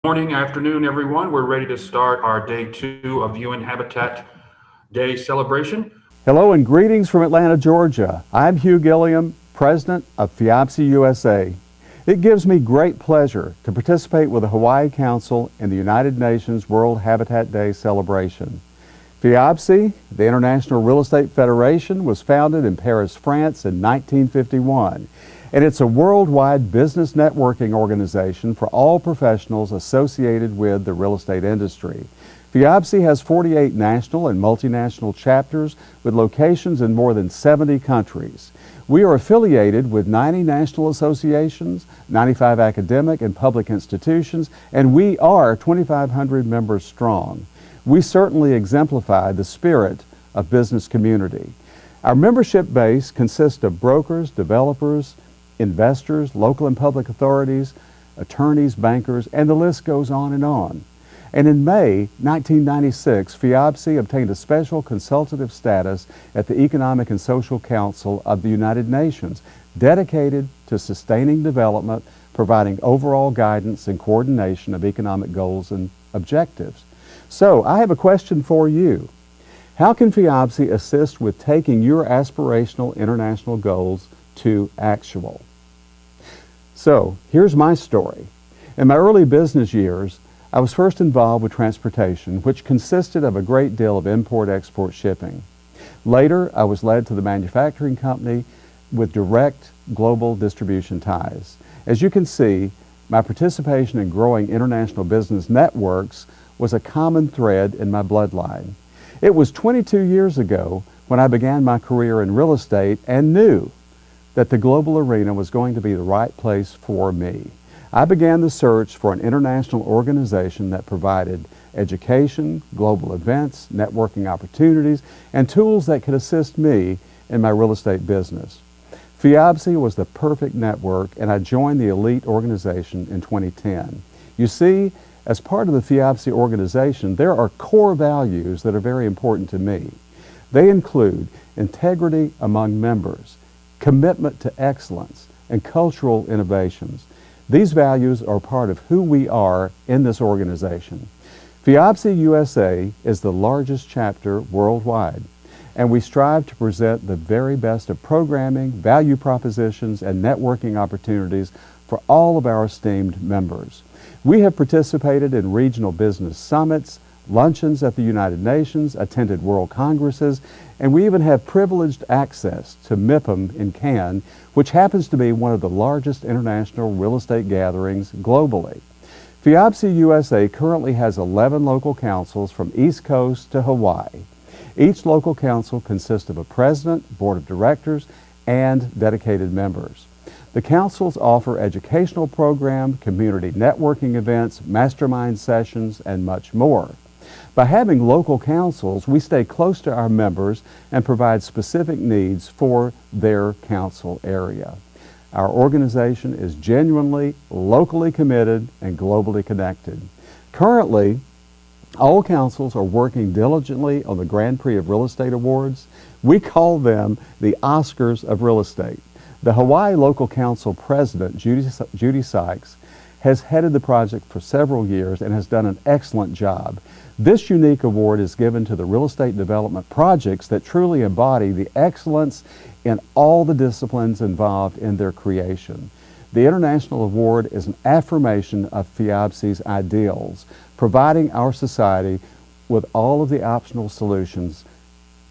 Morning, afternoon, everyone. We're ready to start our day 2 of UN Habitat Day celebration. Hello and greetings from Atlanta, Georgia. I'm Hugh Gilliam, President of FIABCI-USA. It gives me great pleasure to participate with the Hawaii Council in the United Nations World Habitat Day celebration. FIABCI, the International Real Estate Federation, was founded in Paris, France in 1951. And it's a worldwide business networking organization for all professionals associated with the real estate industry. FIABCI has 48 national and multinational chapters with locations in more than 70 countries. We are affiliated with 90 national associations, 95 academic and public institutions, and we are 2,500 members strong. We certainly exemplify the spirit of business community. Our membership base consists of brokers, developers, investors, local and public authorities, attorneys, bankers, and the list goes on. And in May 1996, FIABCI obtained a special consultative status at the Economic and Social Council of the United Nations, dedicated to sustaining development, providing overall guidance and coordination of economic goals and objectives. So, I have a question for you. How can FIABCI assist with taking your aspirational international goals to actual? So, here's my story. In my early business years, I was first involved with transportation, which consisted of a great deal of import-export shipping. Later, I was led to the manufacturing company with direct global distribution ties. As you can see, my participation in growing international business networks was a common thread in my bloodline. It was 22 years ago when I began my career in real estate and knew that the global arena was going to be the right place for me. I began the search for an international organization that provided education, global events, networking opportunities, and tools that could assist me in my real estate business. FIABCI was the perfect network, and I joined the elite organization in 2010. You see, as part of the FIABCI organization, there are core values that are very important to me. They include integrity among members, commitment to excellence, and cultural innovations. These values are part of who we are in this organization. FIABCI-USA is the largest chapter worldwide, and we strive to present the very best of programming, value propositions, and networking opportunities for all of our esteemed members. We have participated in regional business summits, luncheons at the United Nations, attended World Congresses, and we even have privileged access to MIPIM in Cannes, which happens to be one of the largest international real estate gatherings globally. FIABCI-USA currently has 11 local councils from East Coast to Hawaii. Each local council consists of a president, board of directors, and dedicated members. The councils offer educational programs, community networking events, mastermind sessions, and much more. By having local councils, we stay close to our members and provide specific needs for their council area. Our organization is genuinely locally committed and globally connected. Currently, all councils are working diligently on the Grand Prix of Real Estate Awards. We call them the Oscars of Real Estate. The Hawaii Local Council President, Judy Sykes, has headed the project for several years and has done an excellent job. This unique award is given to the real estate development projects that truly embody the excellence in all the disciplines involved in their creation. The International Award is an affirmation of FIABCI's ideals, providing our society with all of the optional solutions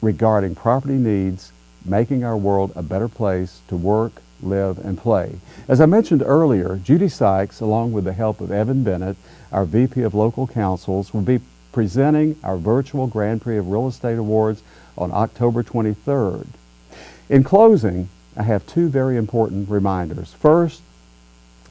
regarding property needs, making our world a better place to work, live, and play. As I mentioned earlier, Judy Sykes, along with the help of Evan Bennett, our VP of Local Councils, will be presenting our virtual Grand Prix of Real Estate Awards on October 23rd. In closing, I have two very important reminders. First,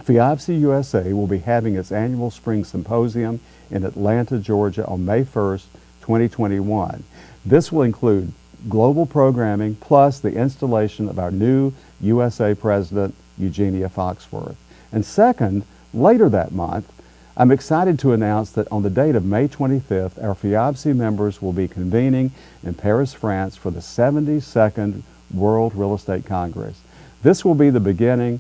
FIABCI-USA will be having its annual Spring Symposium in Atlanta, Georgia on May 1st, 2021. This will include global programming plus the installation of our new USA President, Eugenia Foxworth. And second, later that month, I'm excited to announce that on the date of May 25th, our FIABCI members will be convening in Paris, France for the 72nd World Real Estate Congress. This will be the beginning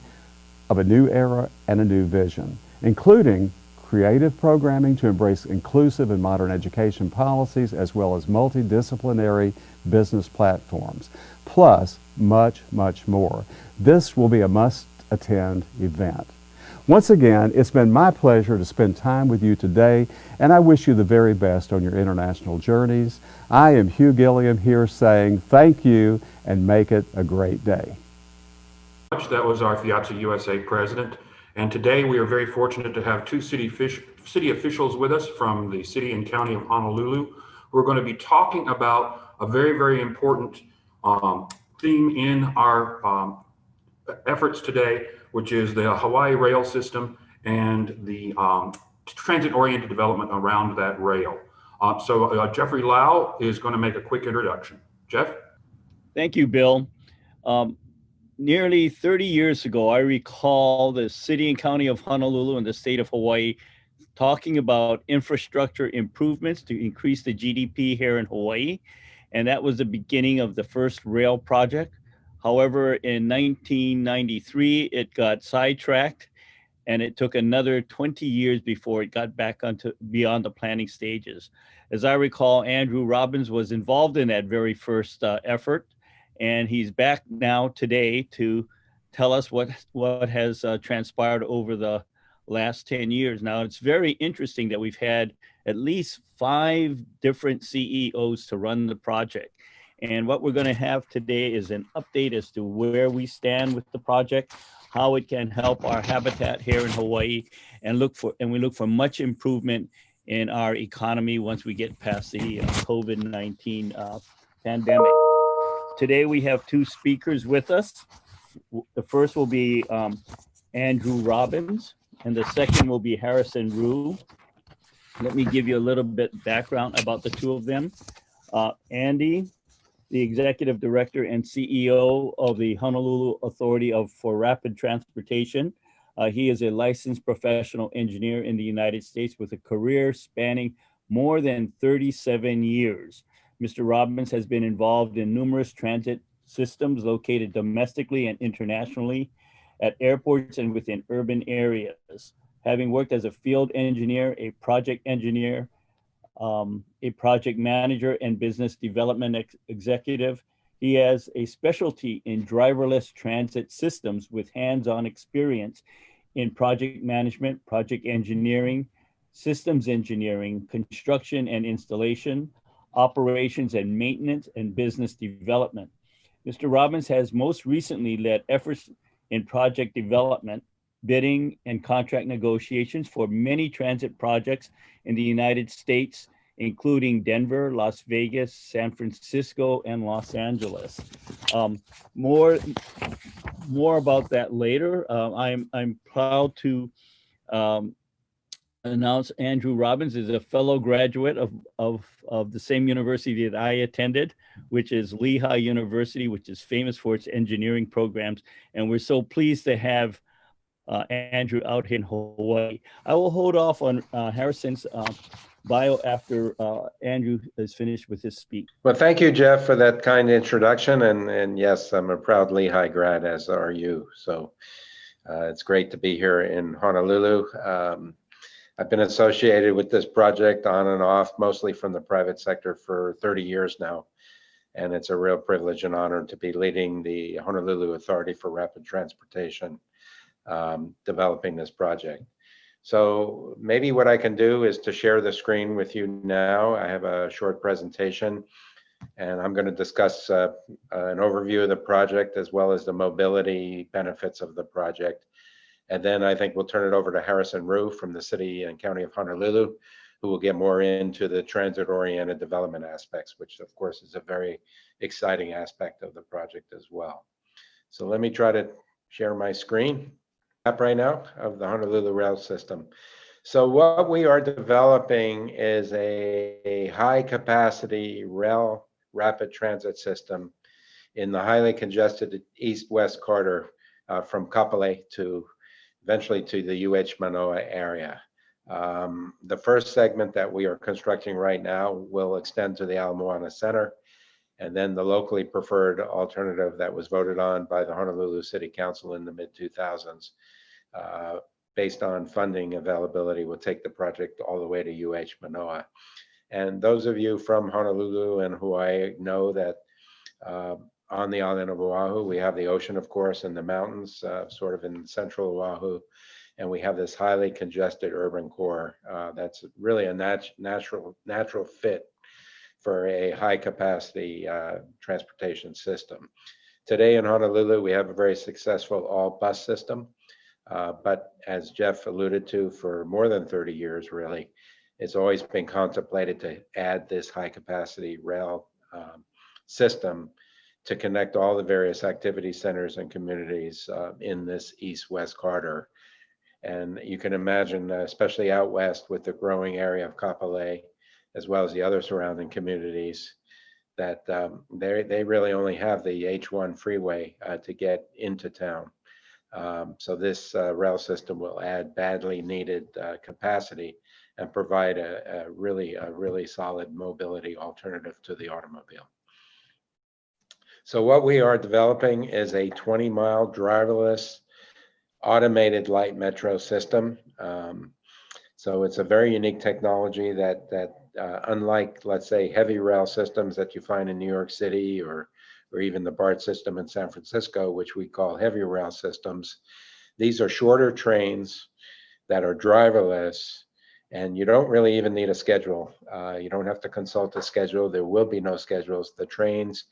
of a new era and a new vision, including creative programming to embrace inclusive and modern education policies, as well as multidisciplinary business platforms, plus much, much more. This will be a must-attend event. Once again, it's been my pleasure to spend time with you today, and I wish you the very best on your international journeys. I am Hugh Gilliam here saying thank you and make it a great day. That was our FIABCI-USA president. And today we are very fortunate to have two city officials with us from the city and county of Honolulu. We're going to be talking about a very, very important theme in our efforts today, which is the Hawaii rail system and the transit-oriented development around that rail. So Jeffrey Lau is going to make a quick introduction. Jeff? Thank you, Bill. Nearly 30 years ago, I recall the city and county of Honolulu and the state of Hawaii talking about infrastructure improvements to increase the GDP here in Hawaii. And that was the beginning of the first rail project. However, in 1993, it got sidetracked, and it took another 20 years before it got back onto beyond the planning stages. As I recall, Andrew Robbins was involved in that very first effort, and he's back now today to tell us what has transpired over the last 10 years. Now, it's very interesting that we've had at least 5 different CEOs to run the project. And what we're going to have today is an update as to where we stand with the project, how it can help our habitat here in Hawaii, and we look for much improvement in our economy once we get past the COVID-19 pandemic. Today we have 2 speakers with us. The first will be Andrew Robbins, and the second will be Harrison Rue. Let me give you a little bit background about the 2 of them. Andy, the Executive Director and CEO of the Honolulu Authority for Rapid Transportation. He is a licensed professional engineer in the United States with a career spanning more than 37 years. Mr. Robbins has been involved in numerous transit systems located domestically and internationally at airports and within urban areas. Having worked as a field engineer, a project manager, and business development executive, he has a specialty in driverless transit systems with hands-on experience in project management, project engineering, systems engineering, construction and installation, operations and maintenance, and business development. Mr. Robbins has most recently led efforts in project development, bidding, and contract negotiations for many transit projects in the United States, including Denver, Las Vegas, San Francisco, and Los Angeles. More about that later. I'm proud to announce Andrew Robbins is a fellow graduate of the same university that I attended, which is Lehigh University, which is famous for its engineering programs. And we're so pleased to have Andrew out here in Hawaii. I will hold off on Harrison's bio after Andrew is finished with his speech. Well, thank you, Jeff, for that kind introduction. And yes, I'm a proud Lehigh grad, as are you. So it's great to be here in Honolulu. I've been associated with this project on and off, mostly from the private sector, for 30 years now. And it's a real privilege and honor to be leading the Honolulu Authority for Rapid Transportation, developing this project. So maybe what I can do is to share the screen with you now. I have a short presentation, and I'm going to discuss an overview of the project as well as the mobility benefits of the project. And then I think we'll turn it over to Harrison Rue from the City and County of Honolulu, who will get more into the transit-oriented development aspects, which of course is a very exciting aspect of the project as well. So let me try to share my screen up right now of the Honolulu rail system. So what we are developing is a high-capacity rail rapid transit system in the highly congested east-west corridor from Kapolei to eventually to the UH Manoa area. The first segment that we are constructing right now will extend to the Ala Moana Center, and then the locally preferred alternative that was voted on by the Honolulu City Council in the mid-2000s based on funding availability, will take the project all the way to UH Manoa. And those of you from Honolulu and Hawaii know that on the island of Oahu, we have the ocean, of course, and the mountains, sort of in central Oahu. And we have this highly congested urban core that's really a natural fit for a high capacity transportation system. Today in Honolulu, we have a very successful all bus system. But as Jeff alluded to, for more than 30 years, really, it's always been contemplated to add this high capacity rail system to connect all the various activity centers and communities in this east-west corridor. And you can imagine, especially out west with the growing area of Kapolei, as well as the other surrounding communities, that they really only have the H1 freeway to get into town. So this rail system will add badly needed capacity and provide a really solid mobility alternative to the automobile. So what we are developing is a 20-mile driverless automated light metro system. So it's a very unique technology that unlike, let's say, heavy rail systems that you find in New York City or even the BART system in San Francisco, which we call heavy rail systems, these are shorter trains that are driverless, and you don't really even need a schedule. You don't have to consult a schedule. There will be no schedules. The trains,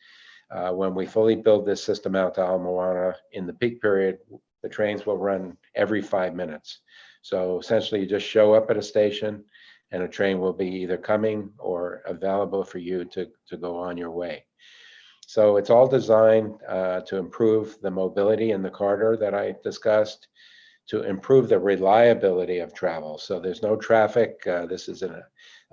when we fully build this system out to Ala Moana in the peak period, the trains will run every 5 minutes. So essentially you just show up at a station and a train will be either coming or available for you to go on your way. So it's all designed to improve the mobility in the corridor that I discussed, to improve the reliability of travel. So there's no traffic. This is a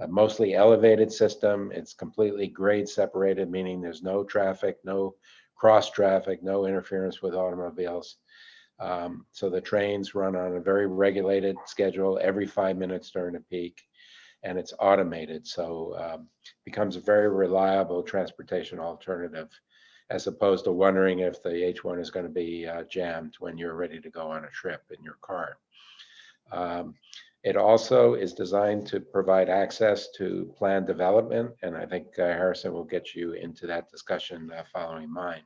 mostly elevated system. It's completely grade separated, meaning there's no traffic, no cross traffic, no interference with automobiles. So the trains run on a very regulated schedule every 5 minutes during the peak, and it's automated. So becomes a very reliable transportation alternative, as opposed to wondering if the H1 is going to be jammed when you're ready to go on a trip in your car. It also is designed to provide access to planned development, and I think Harrison will get you into that discussion following mine.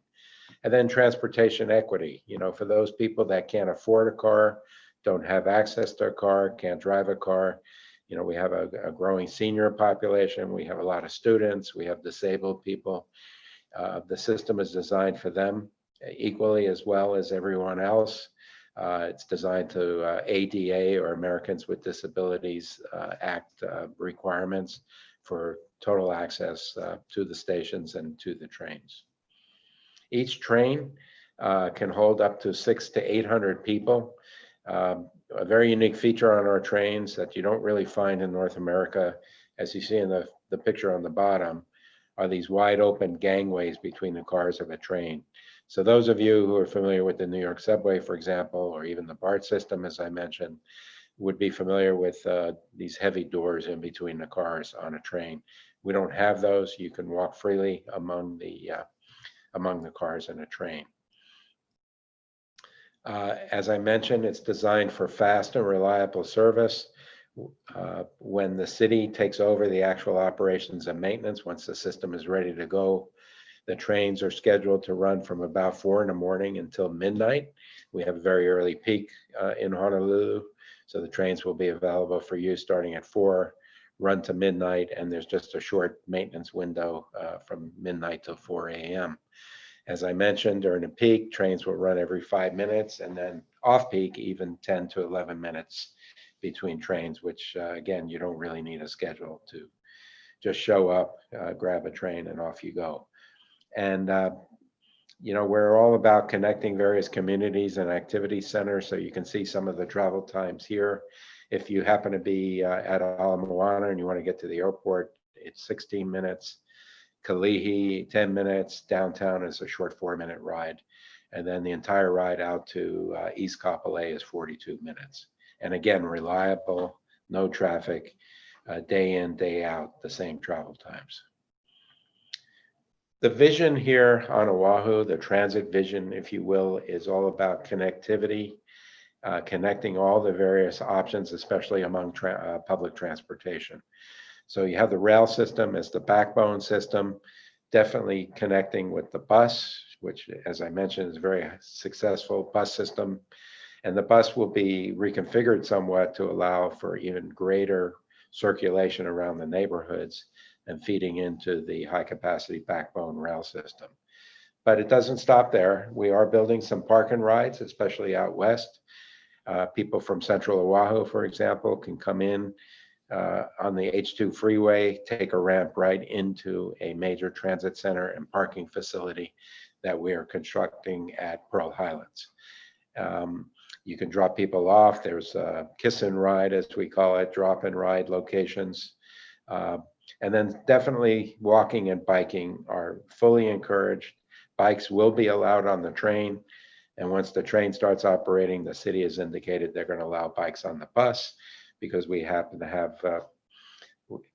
And then transportation equity, for those people that can't afford a car, don't have access to a car, can't drive a car. We have a growing senior population. We have a lot of students. We have disabled people. The system is designed for them equally as well as everyone else. It's designed to ADA, or Americans with Disabilities Act requirements for total access to the stations and to the trains. Each train can hold up to 600 to 800 people. A very unique feature on our trains that you don't really find in North America, as you see in the picture on the bottom, are these wide open gangways between the cars of a train. So those of you who are familiar with the New York subway, for example, or even the BART system, as I mentioned, would be familiar with these heavy doors in between the cars on a train. We don't have those. You can walk freely among the cars in a train. As I mentioned, it's designed for fast and reliable service. When the city takes over the actual operations and maintenance, once the system is ready to go, the trains are scheduled to run from about 4 in the morning until midnight. We have a very early peak in Honolulu, so the trains will be available for you starting at 4, run to midnight, and there's just a short maintenance window from midnight till 4 a.m. As I mentioned, during the peak, trains will run every 5 minutes, and then off peak, even 10 to 11 minutes between trains, which again, you don't really need a schedule to just show up, grab a train, and off you go. And we're all about connecting various communities and activity centers, so you can see some of the travel times here. If you happen to be at Ala Moana and you want to get to the airport, it's 16 minutes. Kalihi, 10 minutes. Downtown is a short 4-minute ride. And then the entire ride out to East Kapolei is 42 minutes. And again, reliable, no traffic, day in, day out, the same travel times. The vision here on Oahu, the transit vision, if you will, is all about connectivity connecting all the various options, especially among public transportation. So you have the rail system as the backbone system, definitely connecting with the bus, which, as I mentioned, is a very successful bus system. And the bus will be reconfigured somewhat to allow for even greater circulation around the neighborhoods and feeding into the high capacity backbone rail system. But it doesn't stop there. We are building some park and rides, especially out west. People from Central Oahu, for example, can come in on the H2 freeway, take a ramp right into a major transit center and parking facility that we are constructing at Pearl Highlands. You can drop people off. There's a kiss and ride, as we call it, drop and ride locations. And then definitely walking and biking are fully encouraged. Bikes will be allowed on the train. And once the train starts operating, the city has indicated they're going to allow bikes on the bus, because we happen to have,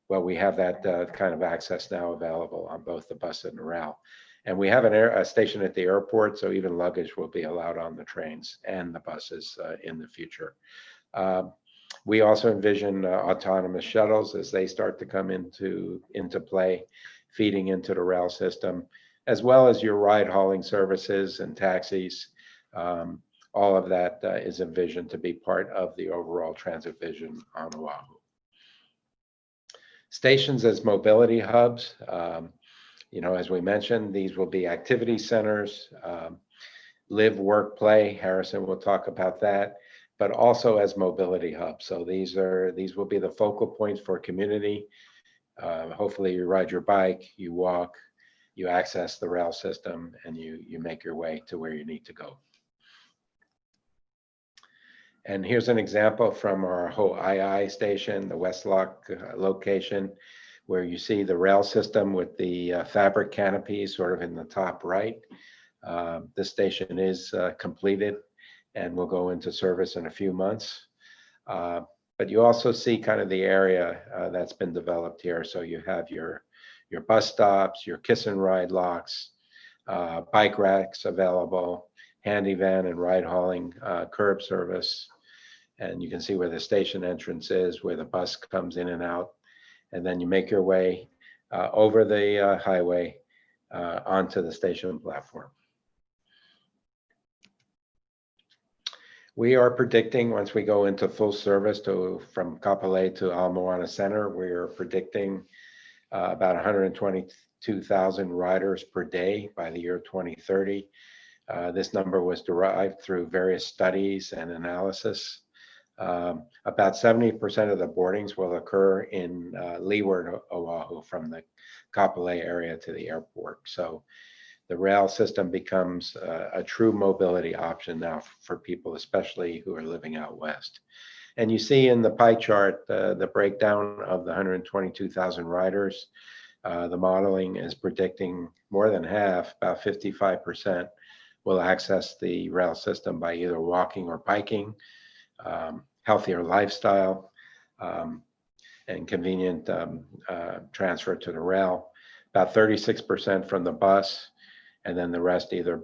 we have that kind of access now available on both the bus and the rail. And we have a station at the airport, so even luggage will be allowed on the trains and the buses in the future. We also envision autonomous shuttles as they start to come into play, feeding into the rail system, as well as your ride hauling services and taxis. All of that is envisioned to be part of the overall transit vision on Oahu. Stations as mobility hubs. As we mentioned, these will be activity centers, live, work, play. Harrison will talk about that, but also as mobility hubs. So these will be the focal points for community. Hopefully you ride your bike, you walk, you access the rail system, and you make your way to where you need to go. And here's an example from our Ho'ai'ai station, the Westlock location, where you see the rail system with the fabric canopies sort of in the top right. This station is completed and will go into service in a few months. But you also see kind of the area that's been developed here. So you have your bus stops, your kiss and ride locks, bike racks available, handy van and ride hauling curb service. And you can see where the station entrance is, where the bus comes in and out. And then you make your way over the highway onto the station platform. We are predicting, once we go into full service from Kapolei to Ala Moana Center, we are predicting about 122,000 riders per day by the year 2030. This number was derived through various studies and analysis. About 70% of the boardings will occur in leeward Oahu from the Kapolei area to the airport. So the rail system becomes a true mobility option now for people, especially who are living out west. And you see in the pie chart the breakdown of the 122,000 riders. The modeling is predicting more than half, about 55%, will access the rail system by either walking or biking. Healthier lifestyle, and convenient transfer to the rail. About 36% from the bus, and then the rest either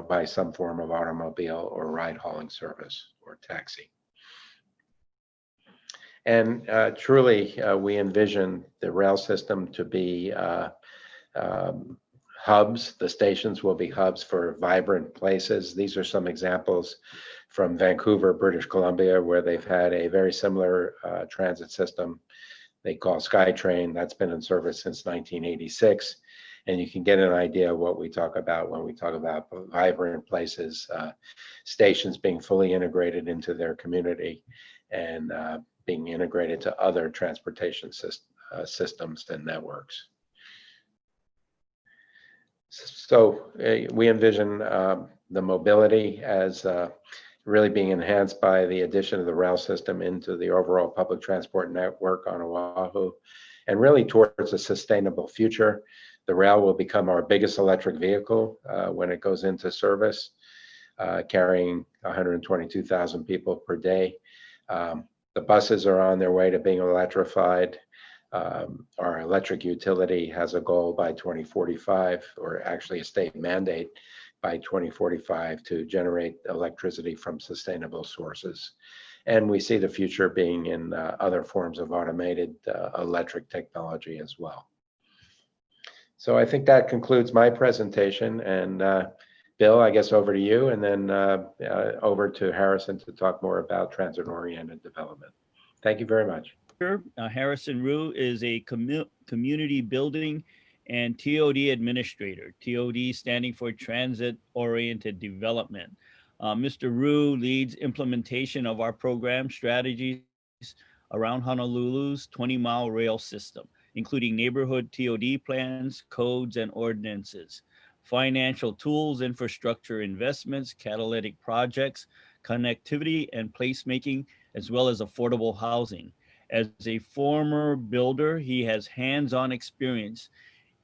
by some form of automobile or ride hauling service or taxi. And truly, we envision the rail system to be hubs. The stations will be hubs for vibrant places. These are some examples from Vancouver, British Columbia, where they've had a very similar transit system they call SkyTrain. That's been in service since 1986. And you can get an idea of what we talk about when we talk about vibrant places, stations being fully integrated into their community and being integrated to other transportation systems and networks. So we envision the mobility as really being enhanced by the addition of the rail system into the overall public transport network on Oahu, and really towards a sustainable future. The rail will become our biggest electric vehicle when it goes into service, carrying 122,000 people per day. The buses are on their way to being electrified. Our electric utility has a goal by 2045, or actually a state mandate, by 2045 to generate electricity from sustainable sources. And we see the future being in other forms of automated electric technology as well. So I think that concludes my presentation. And Bill, I guess over to you, and then over to Harrison to talk more about transit-oriented development. Thank you very much. Harrison Rue is a community building and TOD administrator, TOD standing for Transit-Oriented Development. Mr. Rue leads implementation of our program strategies around Honolulu's 20-mile rail system, including neighborhood TOD plans, codes, and ordinances, financial tools, infrastructure investments, catalytic projects, connectivity and placemaking, as well as affordable housing. As a former builder, he has hands-on experience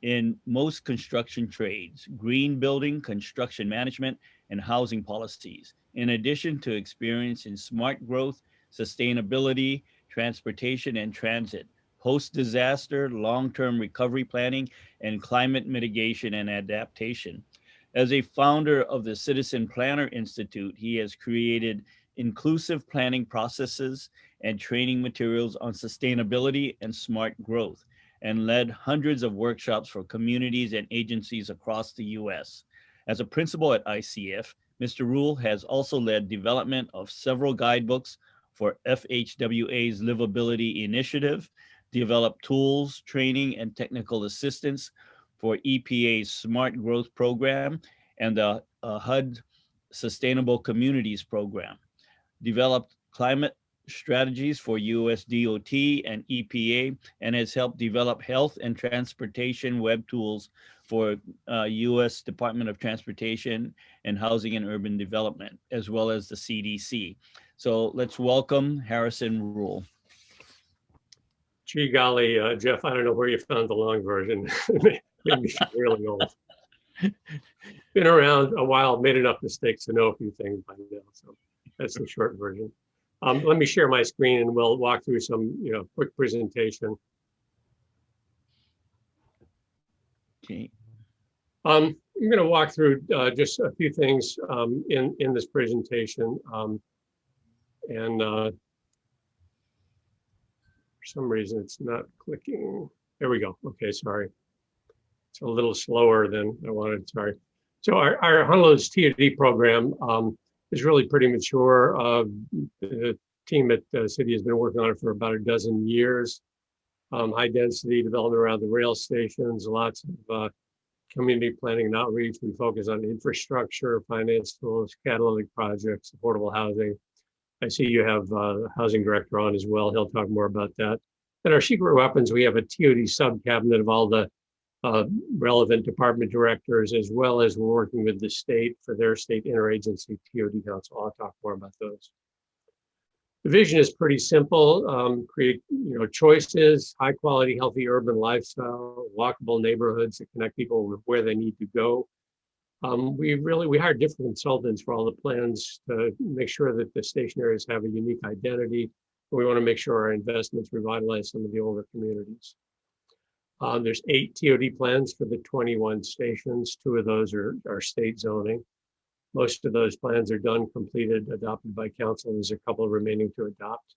in most construction trades, green building, construction management, and housing policies, in addition to experience in smart growth, sustainability, transportation and transit, post-disaster, long-term recovery planning, and climate mitigation and adaptation. As a founder of the Citizen Planner Institute, he has created inclusive planning processes and training materials on sustainability and smart growth, and led hundreds of workshops for communities and agencies across the US. As a principal at ICF, Mr. Rule has also led development of several guidebooks for FHWA's Livability Initiative, developed tools, training, and technical assistance for EPA's Smart Growth Program and the HUD Sustainable Communities Program, developed climate strategies for US DOT and EPA, and has helped develop health and transportation web tools for US Department of Transportation and Housing and Urban Development, as well as the CDC. So let's welcome Harrison Rule. Gee golly, Jeff, I don't know where you found the long version. Made me feel really old. Been around a while, made enough mistakes to know a few things by now. So that's the short version. Let me share my screen and we'll walk through some, quick presentation. Okay. I'm going to walk through just a few things in this presentation. For some reason, it's not clicking. There we go. Okay, sorry. It's a little slower than I wanted. Sorry. So our Honolulu's TOD program is really pretty mature. The team at the city has been working on it for about a dozen years. High density development around the rail stations, lots of community planning and outreach. We focus on infrastructure, finance tools, catalytic projects, affordable housing. I see you have the housing director on as well. He'll talk more about that. And our secret weapons, we have a TOD sub-cabinet of all the relevant department directors, as well as we're working with the state for their state interagency TOD council. I'll talk more about those. The vision is pretty simple. Create choices, high quality, healthy urban lifestyle, walkable neighborhoods that connect people with where they need to go. We hired different consultants for all the plans to make sure that the station areas have a unique identity. We want to make sure our investments revitalize some of the older communities. There's 8 TOD plans for the 21 stations. 2 of those are state zoning. Most of those plans are done, completed, adopted by council. There's a couple remaining to adopt.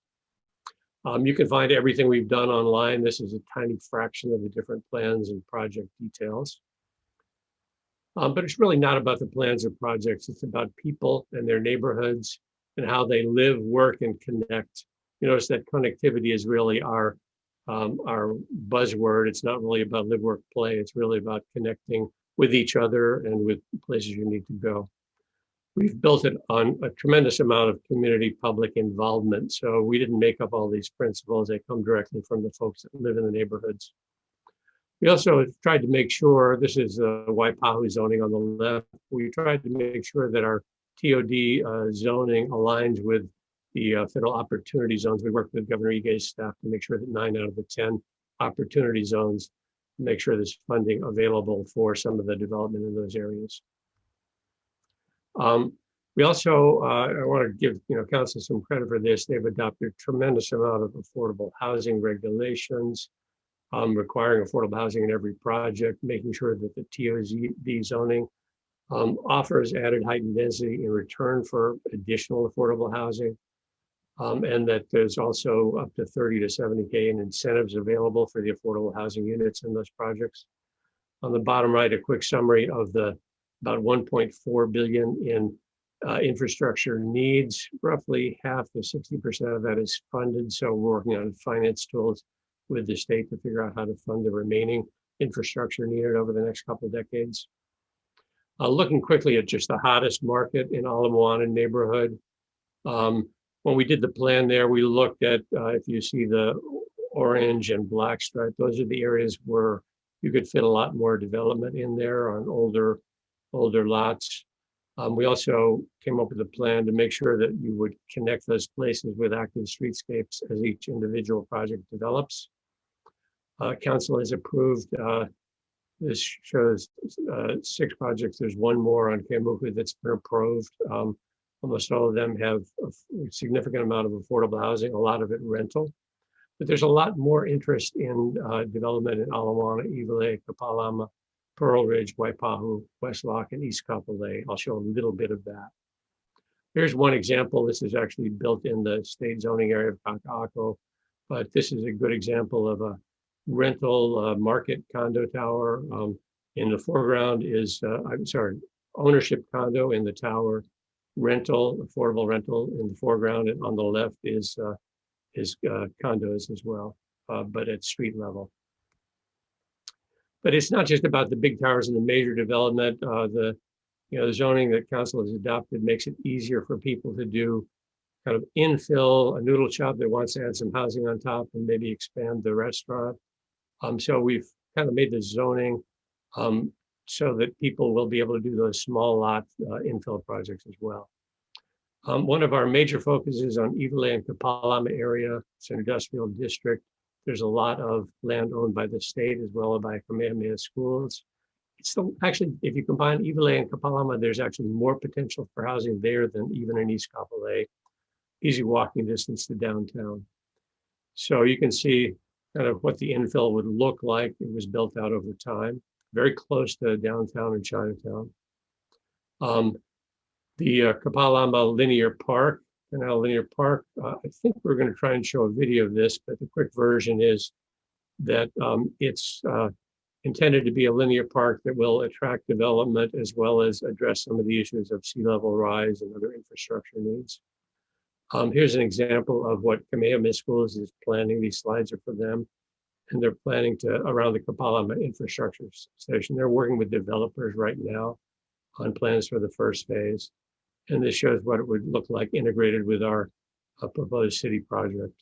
You can find everything we've done online. This is a tiny fraction of the different plans and project details. But it's really not about the plans or projects. It's about people and their neighborhoods and how they live, work, and connect. You notice that connectivity is really our buzzword. It's not really about live, work, play. It's really about connecting with each other and with places you need to go. We've built it on a tremendous amount of community public involvement. So we didn't make up all these principles. They come directly from the folks that live in the neighborhoods. We also tried to make sure, this is Waipahu zoning on the left. We tried to make sure that our TOD zoning aligns with the federal opportunity zones. We worked with Governor Ige's staff to make sure that 9 out of the 10 opportunity zones, make sure there's funding available for some of the development in those areas. We also, I want to give council some credit for this. They've adopted a tremendous amount of affordable housing regulations, requiring affordable housing in every project, making sure that the TOD zoning offers added height and density in return for additional affordable housing. And that there's also up to 30 to 70K in incentives available for the affordable housing units in those projects. On the bottom right, a quick summary of the about 1.4 billion in infrastructure needs. Roughly half to 60% of that is funded. So we're working on finance tools with the state to figure out how to fund the remaining infrastructure needed over the next couple of decades. Looking quickly at just the hottest market in Ala Moana neighborhood. When we did the plan there, we looked at, if you see the orange and black stripe, those are the areas where you could fit a lot more development in there on older lots. We also came up with a plan to make sure that you would connect those places with active streetscapes as each individual project develops. Council has approved, this shows 6 projects. There's one more on Kamuku that's been approved. Almost all of them have a significant amount of affordable housing, a lot of it rental. But there's a lot more interest in development in Ala Moana, Iwilei, Kapalama, Pearl Ridge, Waipahu, West Loch, and East Kapolei. I'll show a little bit of that. Here's one example. This is actually built in the state zoning area of Kaka'ako, but this is a good example of a rental market condo tower. In the foreground is, ownership condo in the tower, rental, affordable rental in the foreground, and on the left is condos as well, but at street level. But it's not just about the big towers and the major development. The zoning that council has adopted makes it easier for people to do kind of infill, a noodle shop that wants to add some housing on top and maybe expand the restaurant. So we've kind of made the zoning so that people will be able to do those small lot infill projects as well. One of our major focuses on Iwilei and Kapalama area. It's an industrial district. There's a lot of land owned by the state as well as by Kamehameha schools. It's actually, if you combine Iwilei and Kapalama, there's actually more potential for housing there than even in East Kapolei. Easy walking distance to downtown. So you can see kind of what the infill would look like. It was built out over time, very close to downtown and Chinatown. The Kapalama Linear Park, Canal Linear Park, I think we're going to try and show a video of this, but the quick version is that it's intended to be a linear park that will attract development as well as address some of the issues of sea level rise and other infrastructure needs. Here's an example of what Kamehameha Schools is planning. These slides are for them. And they're planning to, around the Kapalama infrastructure station. They're working with developers right now on plans for the first phase. And this shows what it would look like integrated with our proposed city project.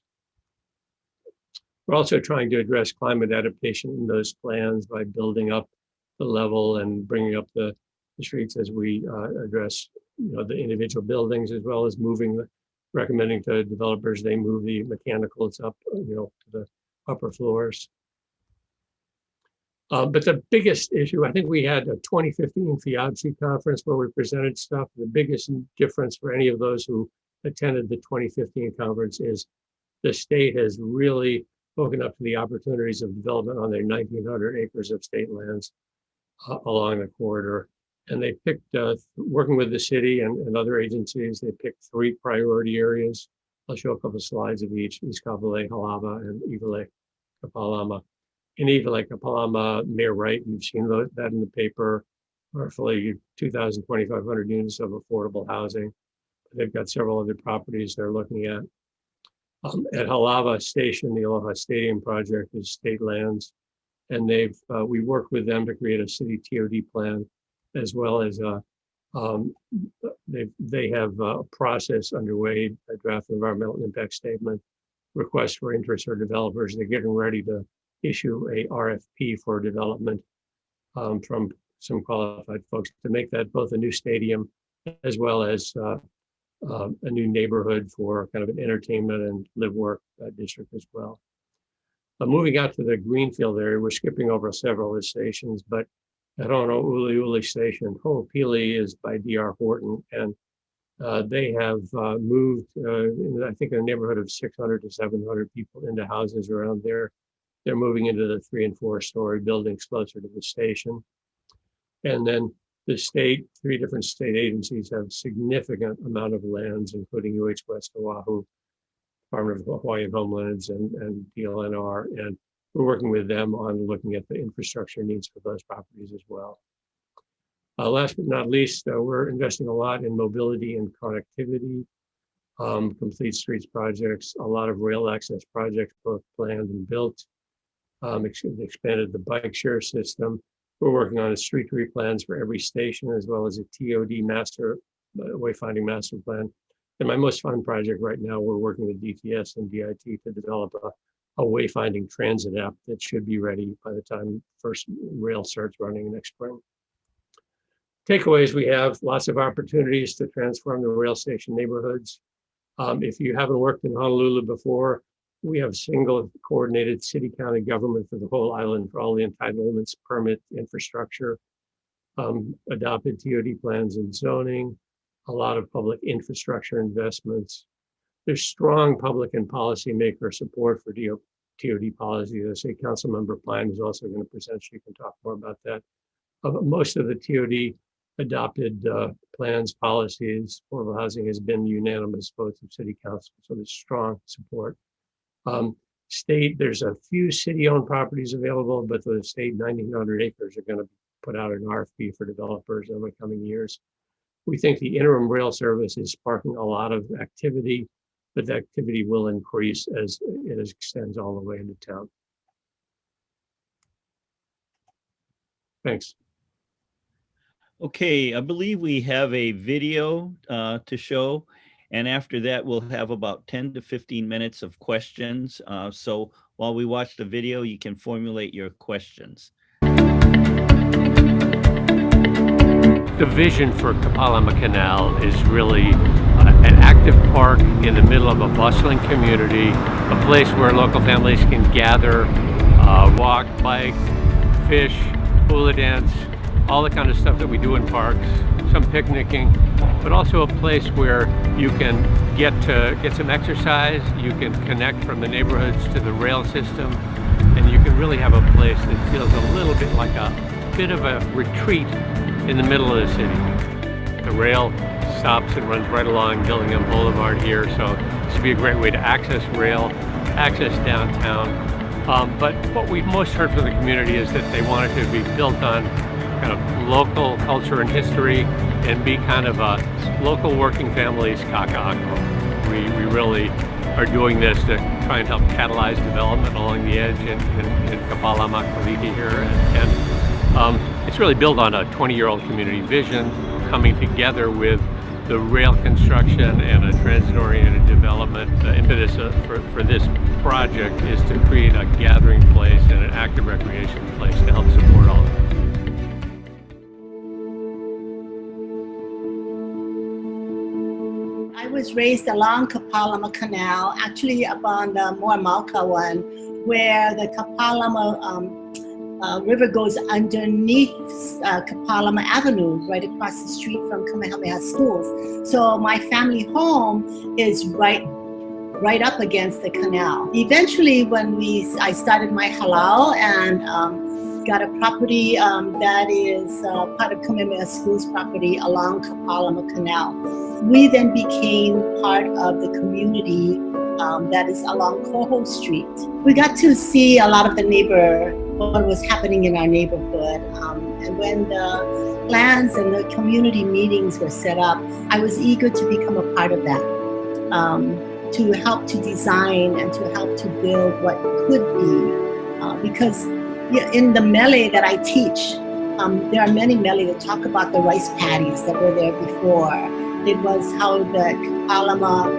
We're also trying to address climate adaptation in those plans by building up the level and bringing up the streets as we address the individual buildings, as well as recommending to developers they move the mechanicals up to the upper floors. But the biggest issue, I think we had a 2015 FIABCI conference where we presented stuff. The biggest difference for any of those who attended the 2015 conference is the state has really woken up to the opportunities of development on their 1,900 acres of state lands along the corridor. And they picked, working with the city and other agencies, they picked 3 priority areas. I'll show a couple of slides of each: East Kapolei, Halava, and Iwilei Kapalama. In Iwilei Kapalama, near right, you've seen that in the paper, roughly 2,000, 2,500 units of affordable housing. They've got several other properties they're looking at. At Halava Station, the Aloha Stadium project is state lands, and we worked with them to create a city TOD plan, as well as they have a process underway, a draft environmental impact statement, request for interest for developers. They're getting ready to issue a RFP for development from some qualified folks to make that both a new stadium as well as a new neighborhood for kind of an entertainment and live work district as well. Moving out to the Greenfield area, we're skipping over several of the stations, but at Honouliuli Station, Ho'opili is by D.R. Horton, and they have moved, I think, in the neighborhood of 600 to 700 people into houses around there. They're moving into the 3- and 4-story buildings closer to the station. And then The state, 3 different state agencies have significant amount of lands, including UH West Oahu, Department of Hawaii and Homelands, and DLNR, and we're working with them on looking at the infrastructure needs for those properties as well. Last but not least, we're investing a lot in mobility and connectivity, complete streets projects, a lot of rail access projects, both planned and built, expanded the bike share system. We're working on a street plans for every station, as well as a TOD master, wayfinding master plan. And my most fun project right now, we're working with DTS and DIT to develop a wayfinding transit app that should be ready by the time first rail starts running next spring. Takeaways, we have lots of opportunities to transform the rail station neighborhoods. If you haven't worked in Honolulu before, we have single coordinated city-county government for the whole island for all the entitlements, permit, infrastructure, adopted TOD plans and zoning, a lot of public infrastructure investments. There's strong public and policymaker support for TOD policy. The City Council Member Pine is also going to present. She can talk more about that. Most of the TOD adopted plans, policies, affordable housing has been unanimous votes of City Council, so there's strong support. State, there's a few city-owned properties available, but the state 1,900 acres are going to put out an RFP for developers over the coming years. We think the interim rail service is sparking a lot of activity, but the activity will increase as it extends all the way into town. Thanks. Okay, I believe we have a video to show, and after that we'll have about 10 to 15 minutes of questions. So while we watch the video, you can formulate your questions. The vision for Kapalama Canal is really an active park in the middle of a bustling community, a place where local families can gather, walk, bike, fish, hula dance, all the kind of stuff that we do in parks, some picnicking, but also a place where you can get some exercise, you can connect from the neighborhoods to the rail system, and you can really have a place that feels a little bit like a bit of a retreat in the middle of the city. The rail stops and runs right along Dillingham Boulevard here, so this would be a great way to access rail, access downtown. But what we've most heard from the community is that they want it to be built on kind of local culture and history and be kind of a local working families kaka'ako. We really are doing this to try and help catalyze development along the edge in Kapalama, Kaliki here. And it's really built on a 20-year-old community vision coming together with the rail construction and a transit-oriented development. The impetus for this project is to create a gathering place and an active recreation place to help support all of it. I was raised along Kapalama Canal, actually up on the Moamauka one, where the Kapalama river goes underneath Kapalama Avenue, right across the street from Kamehameha Schools. So my family home is right up against the canal. Eventually, when I started my halal and got a property that is part of Kamehameha Schools property along Kapalama Canal. We then became part of the community that is along Coho Street. We got to see a lot of what was happening in our neighborhood. And when the plans and the community meetings were set up, I was eager to become a part of that, to help to design and to help to build what could be. Because in the mele that I teach, there are many mele that talk about the rice paddies that were there before. It was how the Kapalama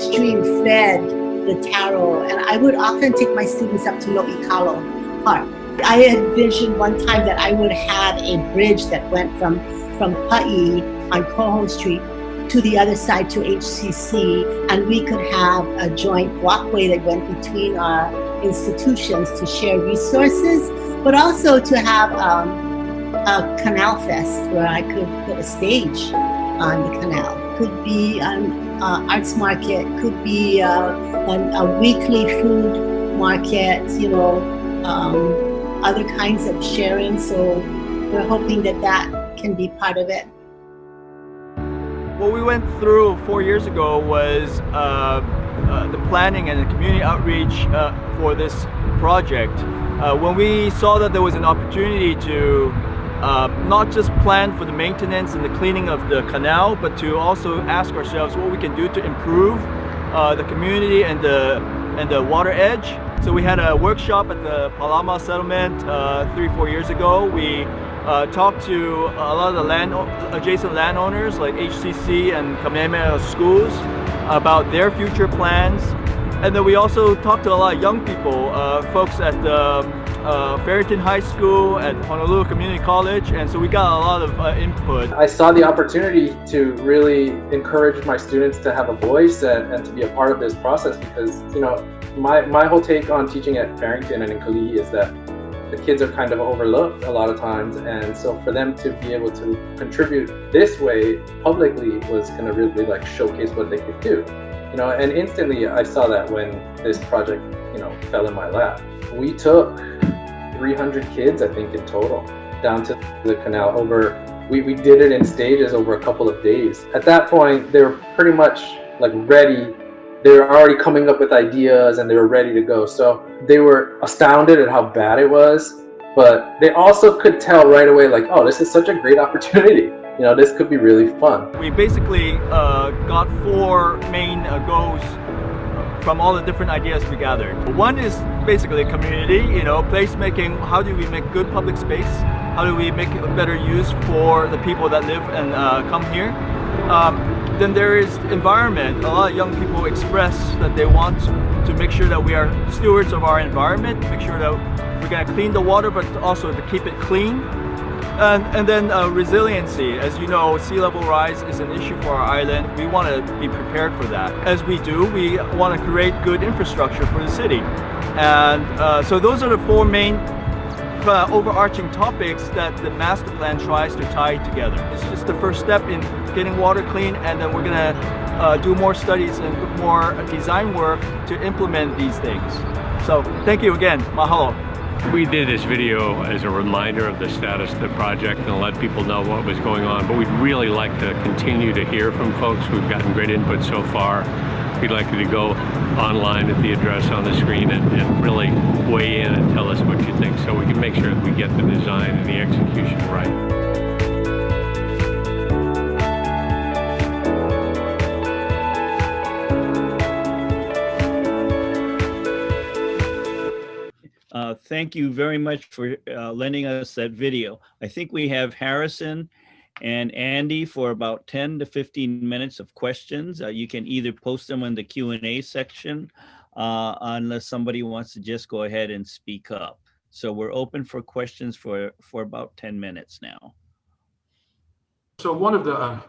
stream fed the taro, and I would often take my students up to Lo'ikalo Park. I envisioned one time that I would have a bridge that went from Pa'i on Coho Street to the other side to HCC, and we could have a joint walkway that went between our institutions to share resources, but also to have a canal fest where I could put a stage on the canal. Could be an arts market, could be a weekly food market, other kinds of sharing. So we're hoping that that can be part of it. What we went through 4 years ago was the planning and the community outreach for this project. When we saw that there was an opportunity to not just plan for the maintenance and the cleaning of the canal, but to also ask ourselves what we can do to improve the community and the water edge. So we had a workshop at the Palama settlement 3-4 years ago. We talked to a lot of the adjacent landowners like HCC and Kamehameha schools about their future plans. And then we also talked to a lot of young people, folks at Farrington High School, at Honolulu Community College, and so we got a lot of input. I saw the opportunity to really encourage my students to have a voice and to be a part of this process, because, you know, my whole take on teaching at Farrington and in Kalihi is that the kids are kind of overlooked a lot of times, and so for them to be able to contribute this way publicly was going to really like showcase what they could do, you know. And instantly I saw that when this project, you know, fell in my lap. We took 300 kids, I think, in total down to the canal. We did it in stages over a couple of days. At that point they were pretty much like ready. They were already coming up with ideas and they were ready to go. So they were astounded at how bad it was, but they also could tell right away, like, oh, this is such a great opportunity. You know, this could be really fun. We basically got 4 main goals from all the different ideas we gathered. One is basically community, you know, placemaking. How do we make good public space? How do we make a better use for the people that live and come here? Then there is environment. A lot of young people express that they want to make sure that we are stewards of our environment, make sure that we're going to clean the water, but also to keep it clean. And then resiliency. As you know, sea level rise is an issue for our island. We want to be prepared for that. As we do, we want to create good infrastructure for the city. And so those are the 4 main overarching topics that the master plan tries to tie together. It's just the first step in getting water clean, and then we're going to do more studies and more design work to implement these things. So thank you again. Mahalo. We did this video as a reminder of the status of the project and let people know what was going on, but we'd really like to continue to hear from folks. We've gotten great input so far. We'd like you to go online at the address on the screen and really weigh in and tell us what you think, so we can make sure that we get the design and the execution right. Thank you very much for lending us that video. I think we have Harrison and Andy for about 10 to 15 minutes of questions. You can either post them in the Q&A section unless somebody wants to just go ahead and speak up. So we're open for questions for about 10 minutes now. So one of the,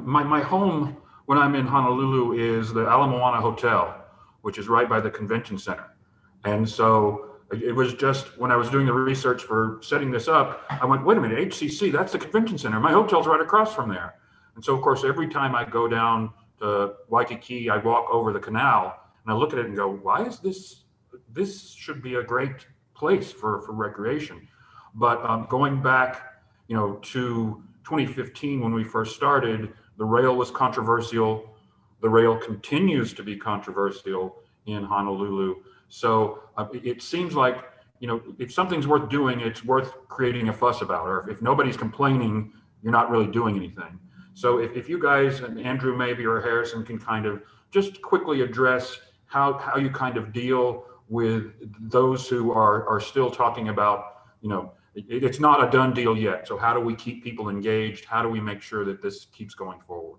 my home when I'm in Honolulu is the Ala Moana Hotel, which is right by the convention center. And so it was just when I was doing the research for setting this up, I went, wait a minute, HCC, that's the convention center. My hotel's right across from there. And so, of course, every time I go down to Waikiki, I walk over the canal and I look at it and go, why is this should be a great place for recreation. But going back, you know, to 2015 when we first started, the rail was controversial. The rail continues to be controversial in Honolulu. So it seems like, you know, if something's worth doing, it's worth creating a fuss about, or if nobody's complaining, you're not really doing anything. So if you guys, and Andrew maybe, or Harrison, can kind of just quickly address how you kind of deal with those who are still talking about, you know, it's not a done deal yet. So how do we keep people engaged? How do we make sure that this keeps going forward?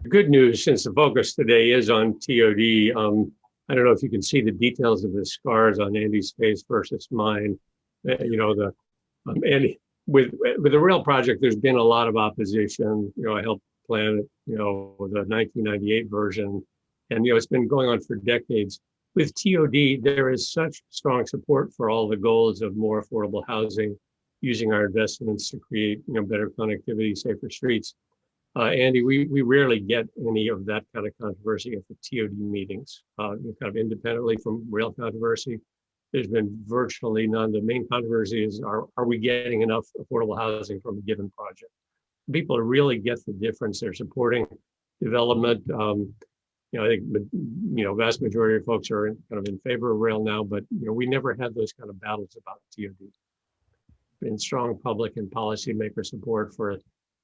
Good news, since the focus today is on TOD, I don't know if you can see the details of the scars on Andy's face versus mine. You know, Andy, with the rail project, there's been a lot of opposition. You know, I helped plan it, you know, the 1998 version, and, you know, it's been going on for decades. With TOD, there is such strong support for all the goals of more affordable housing, using our investments to create, you know, better connectivity, safer streets. Andy, we rarely get any of that kind of controversy at the TOD meetings, kind of independently from rail controversy. there's been virtually none. The main controversy is, are we getting enough affordable housing from a given project? People really get the difference. They're supporting development. I think vast majority of folks are kind of in favor of rail now, but we never had those kind of battles about TOD. Been strong public and policymaker support for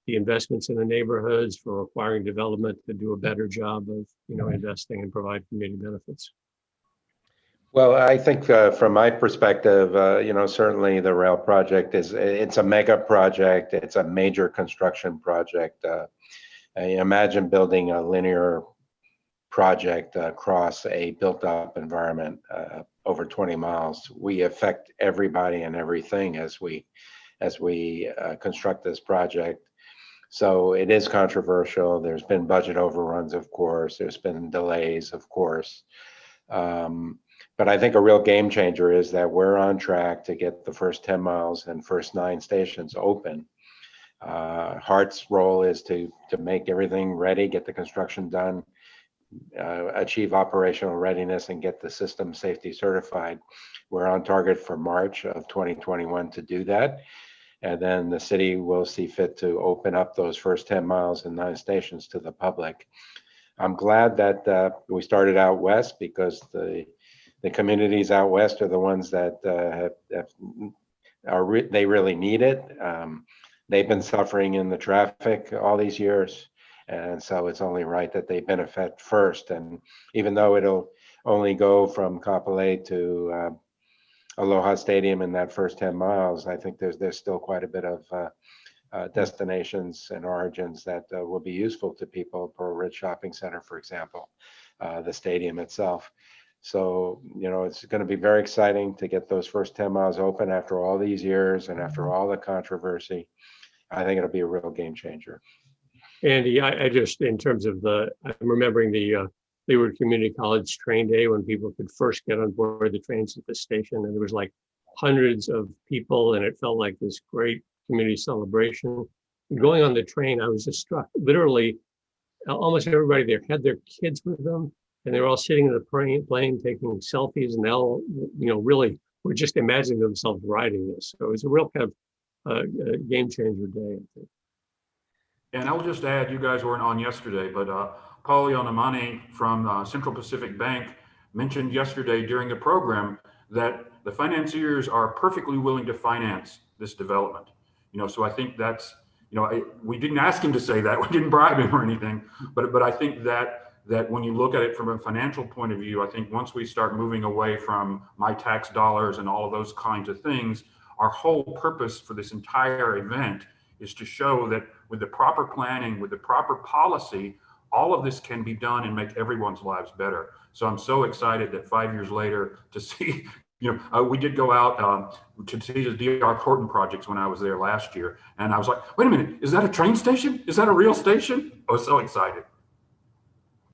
the investments in the neighborhoods, for requiring development to do a better job of investing and provide community benefits. Well, I think from my perspective, certainly the rail project it's a mega project. It's a major construction project. Imagine building a linear project across a built-up environment over 20 miles. We affect everybody and everything as we construct this project. So it is controversial. There's been budget overruns, of course. There's been delays, of course. But I think a real game changer is that we're on track to get the first 10 miles and first 9 stations open. HART's role is to make everything ready, get the construction done, achieve operational readiness, and get the system safety certified. We're on target for March of 2021 to do that. And then the city will see fit to open up those first 10 miles and 9 stations to the public. I'm glad that we started out west, because the communities out west are the ones that they really need it. They've been suffering in the traffic all these years, and so it's only right that they benefit first. And even though it'll only go from Kapolei to Aloha Stadium in that first 10 miles, I think there's still quite a bit of destinations and origins that will be useful to people. Pearl Ridge Shopping Center, for example, the stadium itself. So, it's going to be very exciting to get those first 10 miles open after all these years and after all the controversy. I think it'll be a real game changer. Andy, I just, in terms of I'm remembering the Leeward Community College train day when people could first get on board the trains at the station, and there was like hundreds of people, and it felt like this great community celebration. Going on the train, I was just struck. Literally, almost everybody there had their kids with them, and they were all sitting in the plane taking selfies, and they all, really were just imagining themselves riding this. So it was a real kind of game changer day, I think. And I'll just add, you guys weren't on yesterday, but Paul Yonamani from Central Pacific Bank mentioned yesterday during the program that the financiers are perfectly willing to finance this development. So I think that's, we didn't ask him to say that, we didn't bribe him or anything, but I think that when you look at it from a financial point of view, I think once we start moving away from my tax dollars and all of those kinds of things, our whole purpose for this entire event is to show that with the proper planning, with the proper policy, all of this can be done and make everyone's lives better. So I'm so excited that 5 years later to see, we did go out to see the D.R. Horton projects when I was there last year. And I was like, wait a minute, is that a train station? Is that a real station? I was so excited.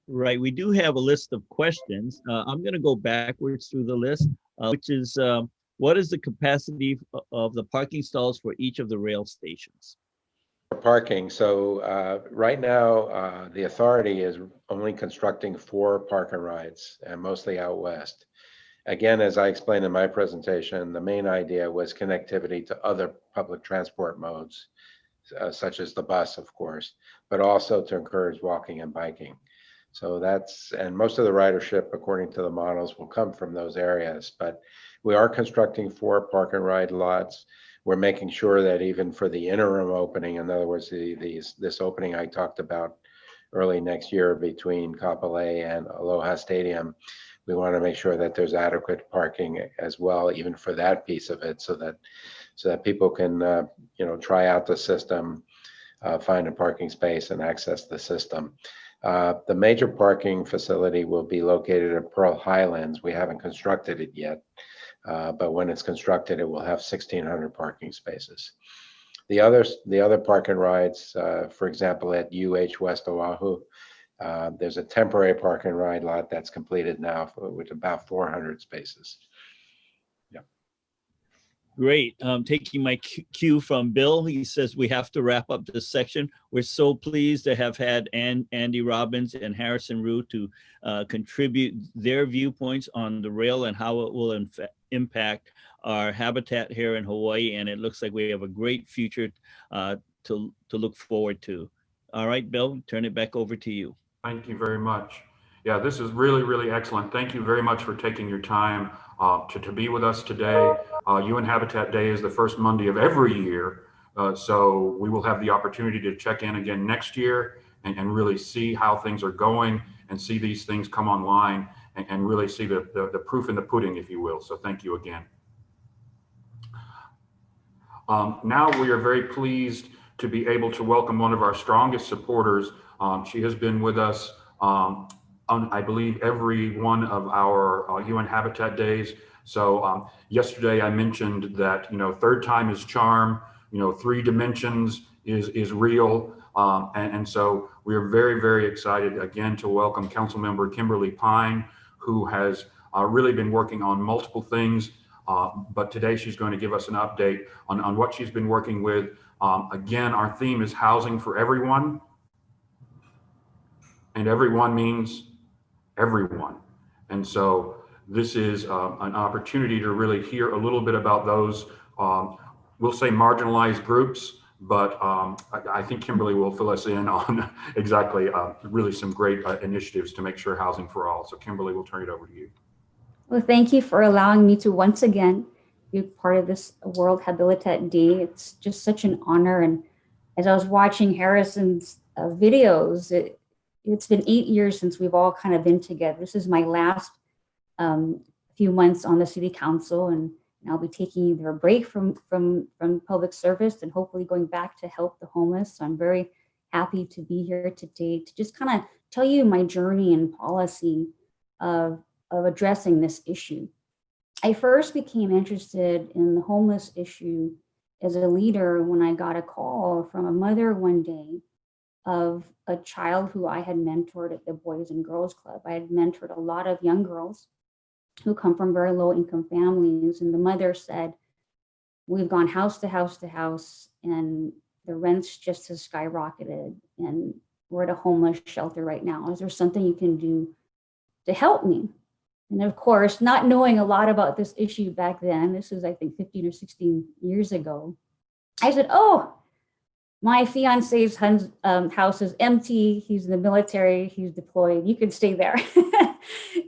Right, we do have a list of questions. I'm going to go backwards through the list, which is, what is the capacity of the parking stalls for each of the rail stations? Parking. So right now, the authority is only constructing 4 park and rides, and mostly out west. Again, as I explained in my presentation, the main idea was connectivity to other public transport modes, such as the bus, of course, but also to encourage walking and biking. So and most of the ridership, according to the models, will come from those areas. But we are constructing 4 park and ride lots. We're making sure that even for the interim opening, in other words, this opening I talked about early next year between Kapolei and Aloha Stadium, we want to make sure that there's adequate parking as well, even for that piece of it, so that people can try out the system, find a parking space, and access the system. The major parking facility will be located at Pearl Highlands. We haven't constructed it yet, but when it's constructed, it will have 1,600 parking spaces. The other park and rides, for example, at West Oahu, there's a temporary park and ride lot that's completed now with about 400 spaces. Great. Taking my cue from Bill, he says we have to wrap up this section. We're so pleased to have had Andy Robbins and Harrison Rue to contribute their viewpoints on the rail and how it will impact our habitat here in Hawaii, and it looks like we have a great future to look forward to. All right, Bill, turn it back over to you. Thank you very much. Yeah, this is really, really excellent. Thank you very much for taking your time to be with us today. UN Habitat Day is the first Monday of every year. So we will have the opportunity to check in again next year and really see how things are going and see these things come online and really see the proof in the pudding, if you will. So thank you again. Now we are very pleased to be able to welcome one of our strongest supporters. She has been with us on, I believe, every one of our UN Habitat Days. So yesterday I mentioned that, third time is charm, 3 dimensions is real. And so we are very, very excited again to welcome Councilmember Kimberly Pine, who has really been working on multiple things. But today she's going to give us an update on what she's been working with. Again, our theme is housing for everyone. And everyone means everyone. And so this is an opportunity to really hear a little bit about those, we'll say marginalized groups, but I think Kimberly will fill us in on exactly really some great initiatives to make sure housing for all. So Kimberly, we'll turn it over to you. Well, thank you for allowing me to once again be part of this World Habitat Day. It's just such an honor. And as I was watching Harrison's videos, it's been 8 years since we've all kind of been together. This is my last few months on the city council, and I'll be taking either a break from public service and hopefully going back to help the homeless. So I'm very happy to be here today to just kind of tell you my journey and policy of addressing this issue. I first became interested in the homeless issue as a leader when I got a call from a mother one day of a child who I had mentored at the Boys and Girls Club. I had mentored a lot of young girls who come from very low income families. And the mother said, we've gone house to house to house and the rents just has skyrocketed and we're at a homeless shelter right now. Is there something you can do to help me? And of course, not knowing a lot about this issue back then, this was I think 15 or 16 years ago, I said, oh, my fiance's house is empty. He's in the military, he's deployed, you can stay there.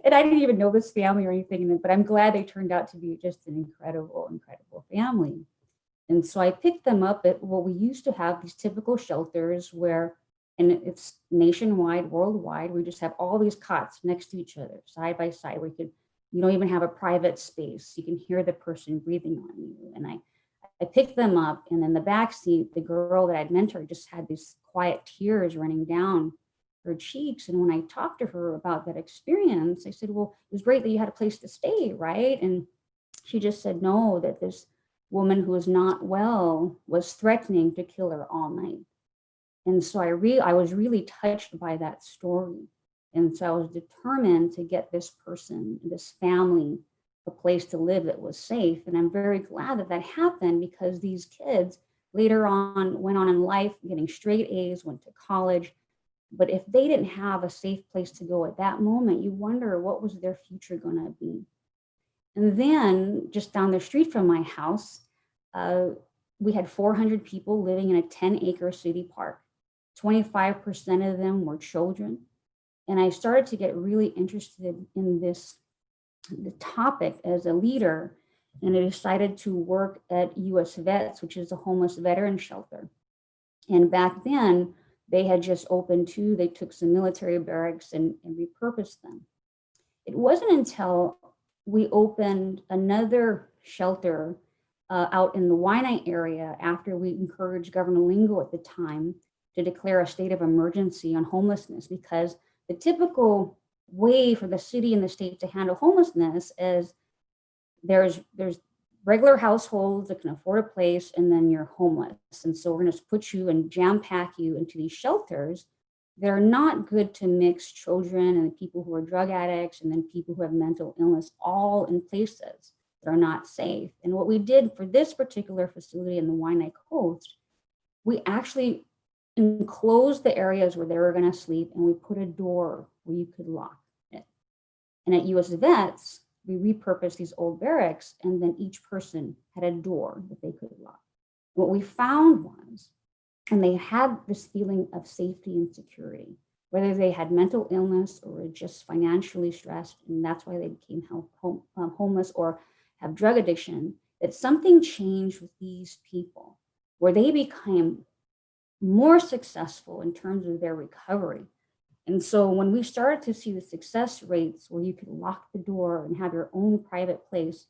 And I didn't even know this family or anything, but I'm glad they turned out to be just an incredible, incredible family. And so I picked them up at what we used to have, these typical shelters where, and it's nationwide, worldwide, we just have all these cots next to each other, side by side, where you don't even have a private space. You can hear the person breathing on you. And I picked them up, and in the back seat, the girl that I'd mentored just had these quiet tears running down her cheeks. And when I talked to her about that experience, I said, well, it was great that you had a place to stay, right? And she just said, no, that this woman who was not well was threatening to kill her all night. And so I was really touched by that story. And so I was determined to get this person, this family, a place to live that was safe. And I'm very glad that that happened, because these kids later on went on in life getting straight A's, went to college. But if they didn't have a safe place to go at that moment, you wonder what was their future going to be. And then just down the street from my house, we had 400 people living in a 10-acre city park. 25% of them were children. And I started to get really interested in the topic as a leader, and I decided to work at US Vets, which is a homeless veteran shelter. And back then, they had just opened 2. They took some military barracks and repurposed them. It wasn't until we opened another shelter out in the Waianae area, after we encouraged Governor Lingo at the time to declare a state of emergency on homelessness, because the typical way for the city and the state to handle homelessness is there's regular households that can afford a place, and then you're homeless. And so we're going to put you and jam pack you into these shelters. They're not good to mix children and people who are drug addicts and then people who have mental illness all in places that are not safe. And what we did for this particular facility in the Waianae Coast, we actually enclosed the areas where they were going to sleep, and we put a door where you could lock it. And at US Vets, we repurposed these old barracks, and then each person had a door that they could lock. What we found was, and they had this feeling of safety and security, whether they had mental illness or were just financially stressed, and that's why they became homeless or have drug addiction, that something changed with these people, where they became more successful in terms of their recovery. And so when we started to see the success rates where you could lock the door and have your own private place,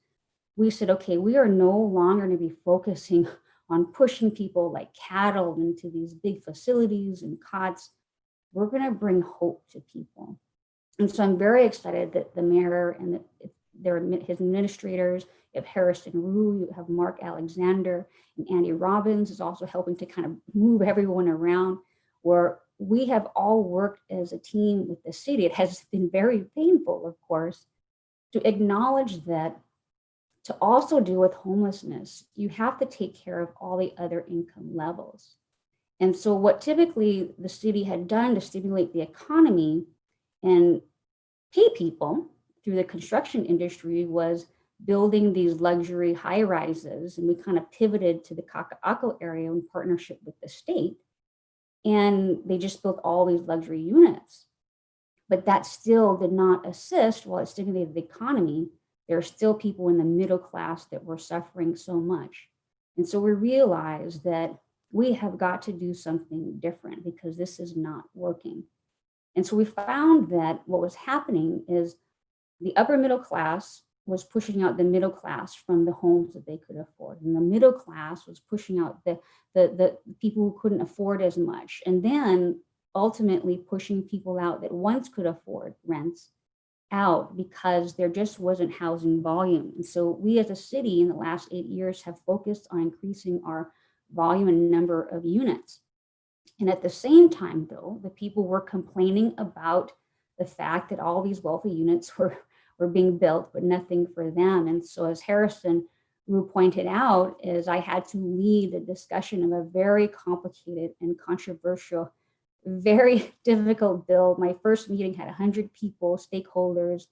we said, okay, we are no longer going to be focusing on pushing people like cattle into these big facilities and cots. We're going to bring hope to people. And so I'm very excited that the mayor and his administrators, you have Harrison Rue, you have Mark Alexander, and Andy Robbins is also helping to kind of move everyone around, where we have all worked as a team with the city. It has been very painful, of course, to acknowledge that to also deal with homelessness, you have to take care of all the other income levels. And so what typically the city had done to stimulate the economy and pay people through the construction industry was building these luxury high rises. And we kind of pivoted to the Kaka'ako area in partnership with the state. And they just built all these luxury units. But that still did not assist while it stimulated the economy. There are still people in the middle class that were suffering so much. And so we realized that we have got to do something different because this is not working. And so we found that what was happening is the upper middle class was pushing out the middle class from the homes that they could afford. And the middle class was pushing out the people who couldn't afford as much. And then ultimately pushing people out that once could afford rents out because there just wasn't housing volume. And so we as a city in the last 8 years have focused on increasing our volume and number of units. And at the same time, though, the people were complaining about the fact that all these wealthy units were being built, but nothing for them. And so as Harrison Rue pointed out, is I had to lead a discussion of a very complicated and controversial, very difficult bill. My first meeting had 100 people, stakeholders,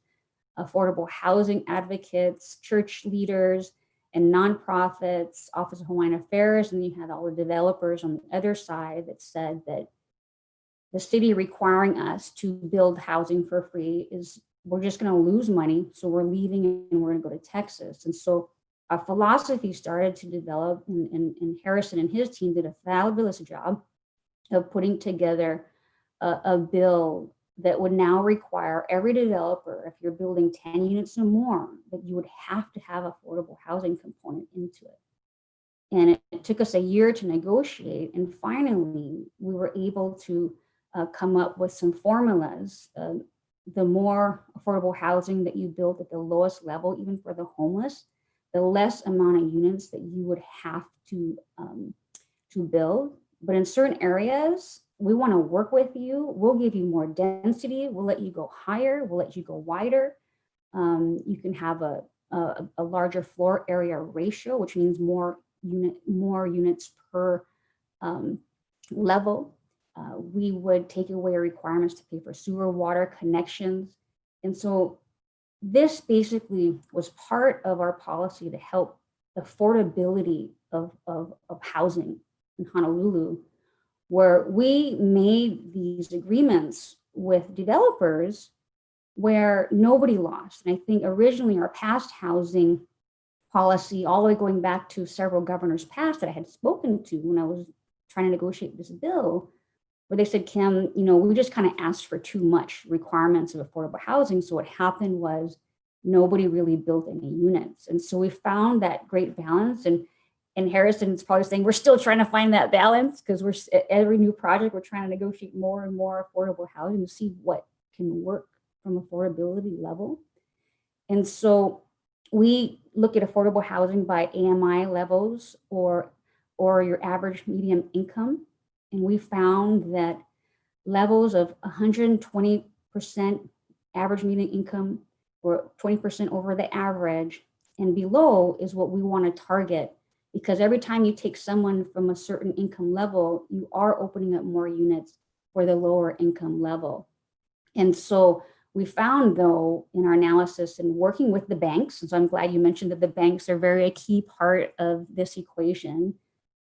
affordable housing advocates, church leaders, and nonprofits, Office of Hawaiian Affairs, and you had all the developers on the other side that said that the city requiring us to build housing for free is, we're just gonna lose money, so we're leaving and we're gonna go to Texas. And so our philosophy started to develop, and Harrison and his team did a fabulous job of putting together a bill that would now require every developer, if you're building 10 units or more, that you would have to have affordable housing component into it. And it took us a year to negotiate. And finally, we were able to come up with some formulas. The more affordable housing that you build at the lowest level, even for the homeless, the less amount of units that you would have to build. But in certain areas, we want to work with you. We'll give you more density. We'll let you go higher. We'll let you go wider. You can have a larger floor area ratio, which means more units per level. We would take away requirements to pay for sewer water connections. And so this basically was part of our policy to help the affordability of housing in Honolulu, where we made these agreements with developers where nobody lost. And I think originally our past housing policy, all the way going back to several governors past that I had spoken to when I was trying to negotiate this bill, where they said, Kim, we just kind of asked for too much requirements of affordable housing. So what happened was nobody really built any units. And so we found that great balance. And Harrison's probably saying, we're still trying to find that balance because every new project, we're trying to negotiate more and more affordable housing to see what can work from affordability level. And so we look at affordable housing by AMI levels or your average median income. And we found that levels of 120% average median income or 20% over the average and below is what we want to target, because every time you take someone from a certain income level, you are opening up more units for the lower income level. And so We found, though, in our analysis and working with the banks, and so I'm glad you mentioned that the banks are very a key part of this equation,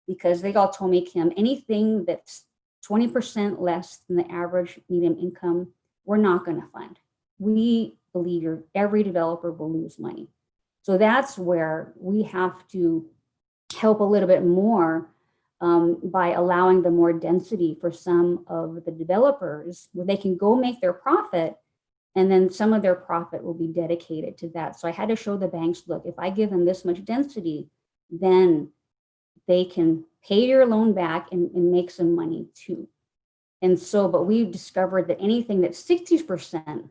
because they all told me, Kim, anything that's 20% less than the average median income, we're not going to fund. We believe every developer will lose money. So that's where we have to help a little bit more by allowing the more density for some of the developers where they can go make their profit, and then some of their profit will be dedicated to that. So I had to show the banks, look, if I give them this much density, then they can pay your loan back and make some money too. And so, but we've discovered that anything that's 60%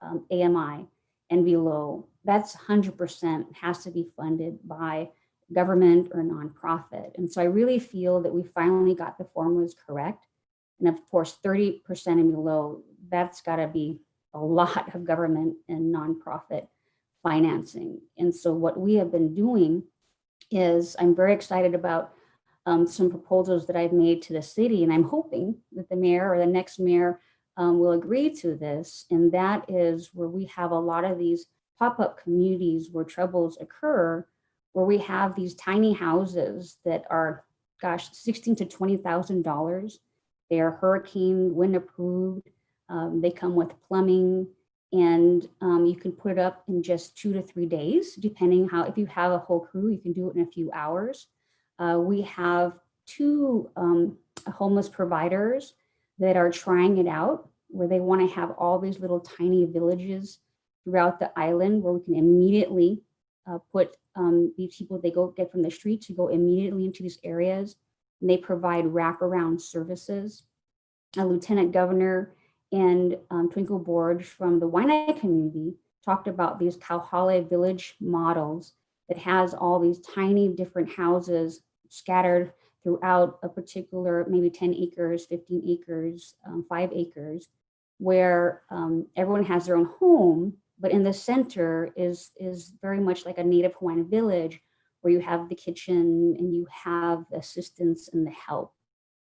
AMI and below, that's 100% has to be funded by government or nonprofit. And so I really feel that we finally got the formulas correct. And of course, 30% and below, that's got to be a lot of government and nonprofit financing. And so what we have been doing is, I'm very excited about some proposals that I've made to the city, and I'm hoping that the mayor or the next mayor will agree to this. And that is where we have a lot of these pop-up communities where troubles occur, where we have these tiny houses that are, gosh, $16,000 to $20,000. They are hurricane wind approved. They come with plumbing, and you can put it up in just 2 to 3 days, depending how, if you have a whole crew, you can do it in a few hours. We have 2 homeless providers that are trying it out, where they want to have all these little tiny villages throughout the island where we can immediately put these people, they go get from the street to go immediately into these areas, and they provide wraparound services. A lieutenant governor and Twinkle Borge from the Waianae community talked about these Kauhale village models that has all these tiny different houses scattered throughout a particular, maybe 10 acres, 15 acres, 5 acres, where everyone has their own home, but in the center is very much like a native Hawaiian village, where you have the kitchen and you have the assistance and the help.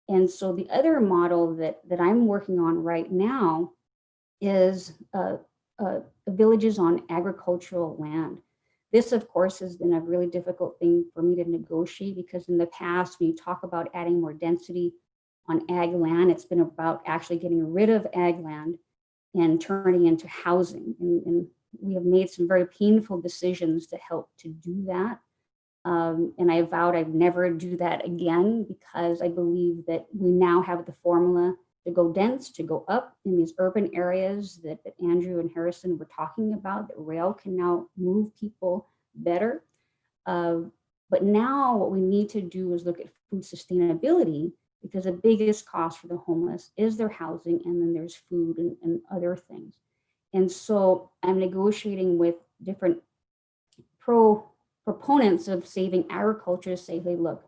And so the other model that I'm working on right now is villages on agricultural land. This, of course, has been a really difficult thing for me to negotiate, because in the past, when you talk about adding more density on ag land, it's been about actually getting rid of ag land and turning into housing. And we have made some very painful decisions to help to do that. And I vowed I'd never do that again, because I believe that we now have the formula to go dense, to go up in these urban areas that Andrew and Harrison were talking about, that rail can now move people better. But now what we need to do is look at food sustainability, because the biggest cost for the homeless is their housing, and then there's food and other things. And so I'm negotiating with different proponents of saving agriculture to say, hey, look,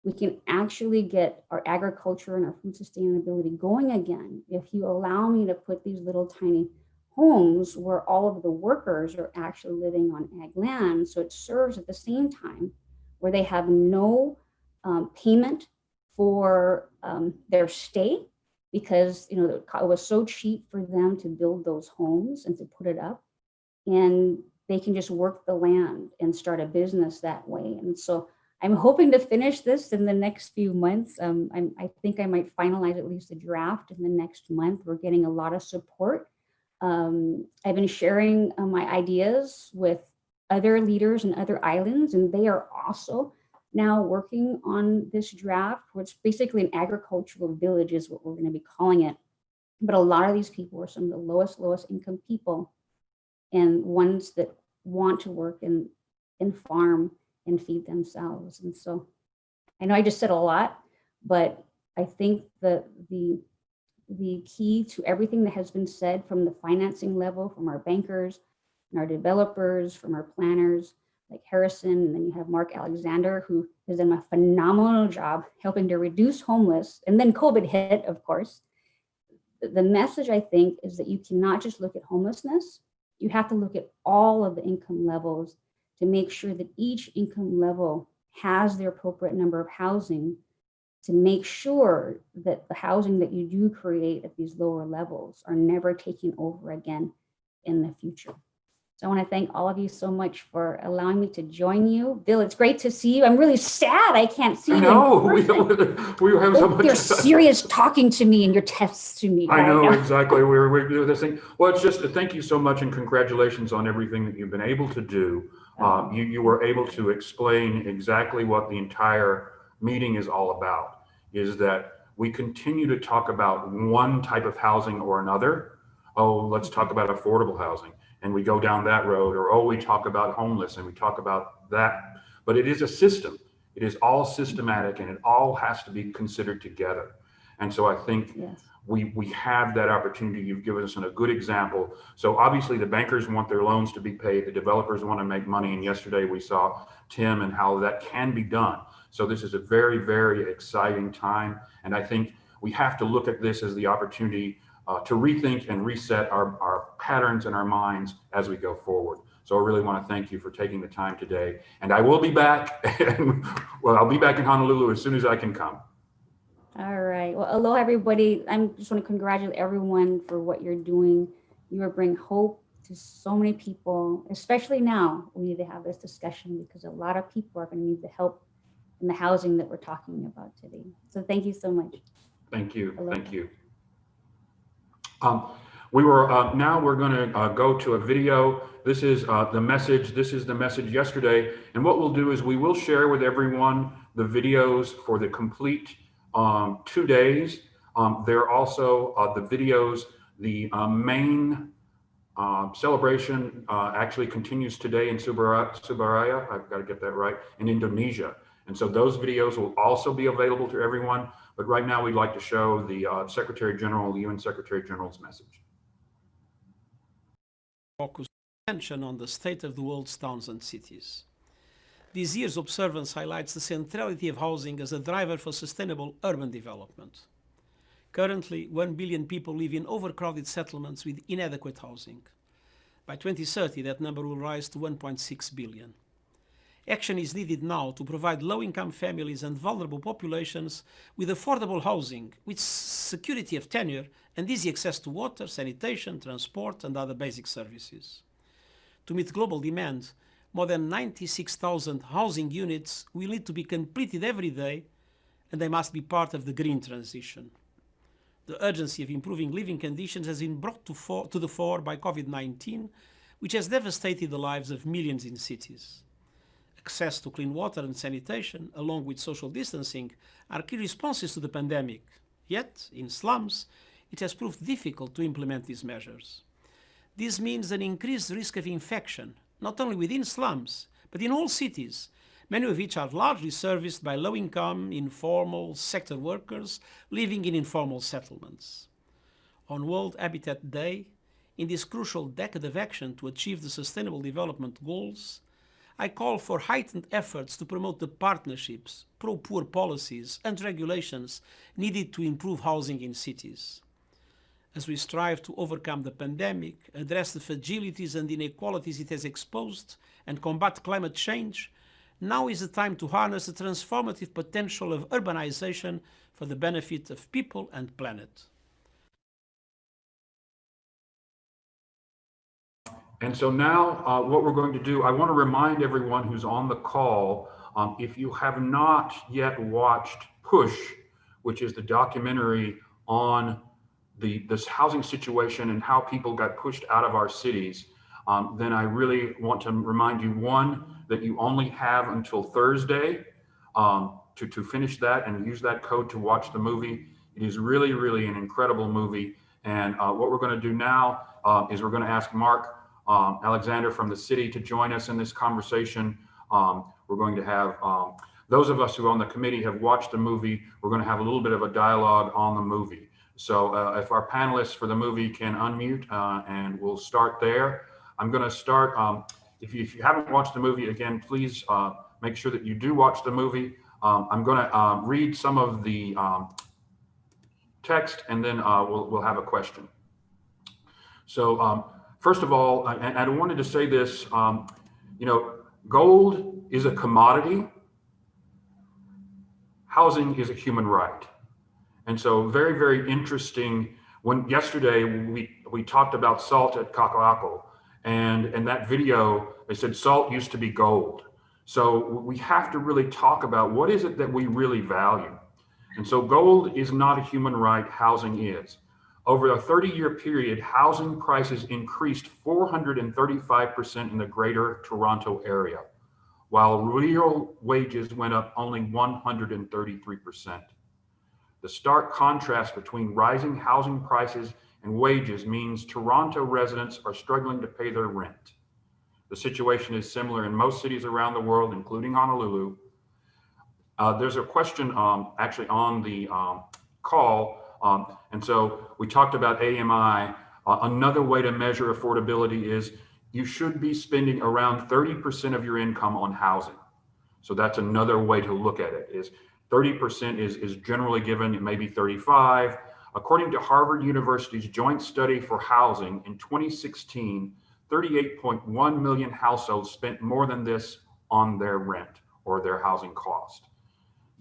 we can actually get our agriculture and our food sustainability going again if you allow me to put these little tiny homes where all of the workers are actually living on ag land. So it serves at the same time where they have no payment for their stay, because it was so cheap for them to build those homes and to put it up, and they can just work the land and start a business that way. And so I'm hoping to finish this in the next few months. I think I might finalize at least a draft in the next month. We're getting a lot of support. I've been sharing my ideas with other leaders in other islands, and they are also now working on this draft, which basically an agricultural village is what we're going to be calling it. But a lot of these people are some of the lowest income people, and ones that want to work and farm and feed themselves. And so I know I just said a lot, but I think that the key to everything that has been said, from the financing level, from our bankers and our developers, from our planners like Harrison, and then you have Mark Alexander, who has done a phenomenal job helping to reduce homeless, and then COVID hit, of course. The message, I think, is that you cannot just look at homelessness. You have to look at all of the income levels to make sure that each income level has the appropriate number of housing, to make sure that the housing that you do create at these lower levels are never taken over again in the future. So I want to thank all of you so much for allowing me to join you. Bill, it's great to see you. I'm really sad I can't see you. No, we have so much. You're serious talking to me and your tests to me. I know, right? exactly. We're doing this thing. Well, it's just thank you so much and congratulations on everything that you've been able to do. You were able to explain exactly what the entire meeting is all about, is that we continue to talk about one type of housing or another. Oh, let's talk about affordable housing. And we go down that road, or oh, we talk about homeless and we talk about that. But it is a system. It is all systematic and it all has to be considered together. And so I think we have that opportunity. You've given us a good example. So obviously the bankers want their loans to be paid, the developers want to make money. And yesterday we saw Tim and how that can be done. So this is a very, very exciting time. And I think we have to look at this as the opportunity to rethink and reset our patterns and our minds as we go forward. So I really want to thank you for taking the time today. And I will be back. Well, I'll be back in Honolulu as soon as I can come. All right. Well, aloha, everybody. I just want to congratulate everyone for what you're doing. You are bringing hope to so many people, especially now. We need to have this discussion because a lot of people are going to need the help in the housing that we're talking about today. So thank you so much. Thank you. Aloha. Thank you. Now we're going to go to a video. This is the message. This is the message yesterday. And what we'll do is we will share with everyone the videos for the complete 2 days. There are also the videos. The main celebration actually continues today in Surabaya. I've got to get that right, in Indonesia. And so those videos will also be available to everyone. But right now we'd like to show the Secretary General, the UN Secretary General's message. Focus attention on the state of the world's towns and cities. This year's observance highlights the centrality of housing as a driver for sustainable urban development. Currently, 1 billion people live in overcrowded settlements with inadequate housing. By 2030, that number will rise to 1.6 billion. Action is needed now to provide low-income families and vulnerable populations with affordable housing, with security of tenure and easy access to water, sanitation, transport, and other basic services. To meet global demand, more than 96,000 housing units will need to be completed every day, and they must be part of the green transition. The urgency of improving living conditions has been brought to the fore by COVID-19, which has devastated the lives of millions in cities. Access to clean water and sanitation, along with social distancing, are key responses to the pandemic. Yet, in slums, it has proved difficult to implement these measures. This means an increased risk of infection, not only within slums, but in all cities, many of which are largely serviced by low-income, informal sector workers living in informal settlements. On World Habitat Day, in this crucial decade of action to achieve the Sustainable Development Goals, I call for heightened efforts to promote the partnerships, pro-poor policies and regulations needed to improve housing in cities. As we strive to overcome the pandemic, address the fragilities and inequalities it has exposed, and combat climate change, now is the time to harness the transformative potential of urbanization for the benefit of people and planet. And so now what we're going to do, I want to remind everyone who's on the call, if you have not yet watched Push, which is the documentary on this housing situation and how people got pushed out of our cities, then I really want to remind you, one, that you only have until Thursday to finish that and use that code to watch the movie. It is really, really an incredible movie. And what we're going to do now is we're going to ask Mark Alexander from the city to join us in this conversation. We're going to have those of us who on the committee have watched the movie, we're going to have a little bit of a dialogue on the movie. So if our panelists for the movie can unmute and we'll start there. I'm going to start, if you haven't watched the movie, again, please make sure that you do watch the movie. I'm going to read some of the text and then we'll have a question. So first of all, and I wanted to say this, you know, gold is a commodity. Housing is a human right. And so very, very interesting. When yesterday we talked about salt at Kaka'ako, and in that video, they said salt used to be gold. So we have to really talk about what is it that we really value. And so gold is not a human right, housing is. Over a 30-year period, housing prices increased 435% in the greater Toronto area, while real wages went up only 133%. The stark contrast between rising housing prices and wages means Toronto residents are struggling to pay their rent. The situation is similar in most cities around the world, including Honolulu. There's a question actually on the call, and so we talked about AMI. Another way to measure affordability is you should be spending around 30% of your income on housing. So that's another way to look at it, is 30% is generally given, it may be 35. According to Harvard University's Joint Study for Housing in 2016, 38.1 million households spent more than this on their rent or their housing cost.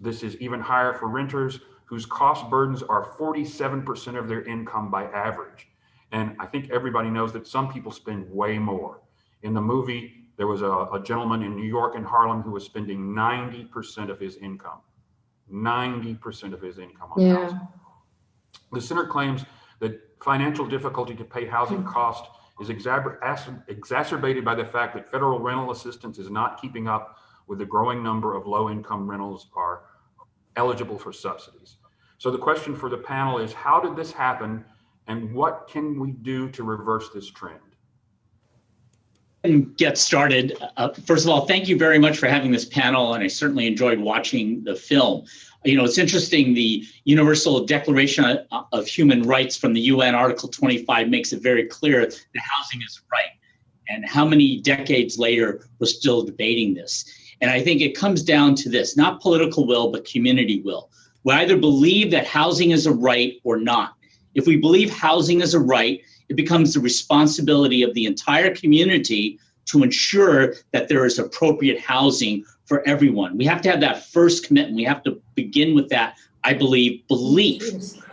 This is even higher for renters whose cost burdens are 47% of their income by average. And I think everybody knows that some people spend way more. In the movie, there was a gentleman in New York and Harlem who was spending 90% of his income. 90% of his income on housing. The center claims that financial difficulty to pay housing cost is exacerbated by the fact that federal rental assistance is not keeping up with the growing number of low-income rentals are eligible for subsidies. So the question for the panel is, how did this happen, and what can we do to reverse this trend? And get started. First of all, thank you very much for having this panel, and I certainly enjoyed watching the film. You know, it's interesting, the Universal Declaration of Human Rights from the UN, Article 25, makes it very clear that housing is a right. And how many decades later, we're still debating this. And I think it comes down to this, not political will, but community will. We either believe that housing is a right or not. If we believe housing is a right, it becomes the responsibility of the entire community to ensure that there is appropriate housing for everyone. We have to have that first commitment. We have to begin with that, I believe, belief.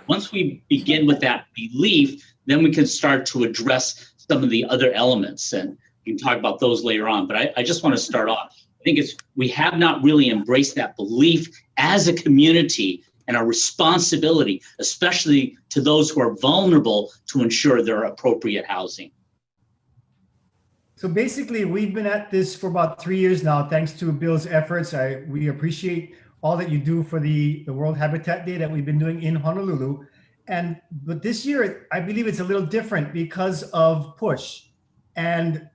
Once we begin with that belief, then we can start to address some of the other elements, and we can talk about those later on. But I just want to start off. I think we have not really embraced that belief as a community and our responsibility, especially to those who are vulnerable, to ensure their appropriate housing. So basically, we've been at this for about 3 years now, thanks to Bill's efforts. We appreciate all that you do for the World Habitat Day that we've been doing in Honolulu. But this year, I believe it's a little different because of push. And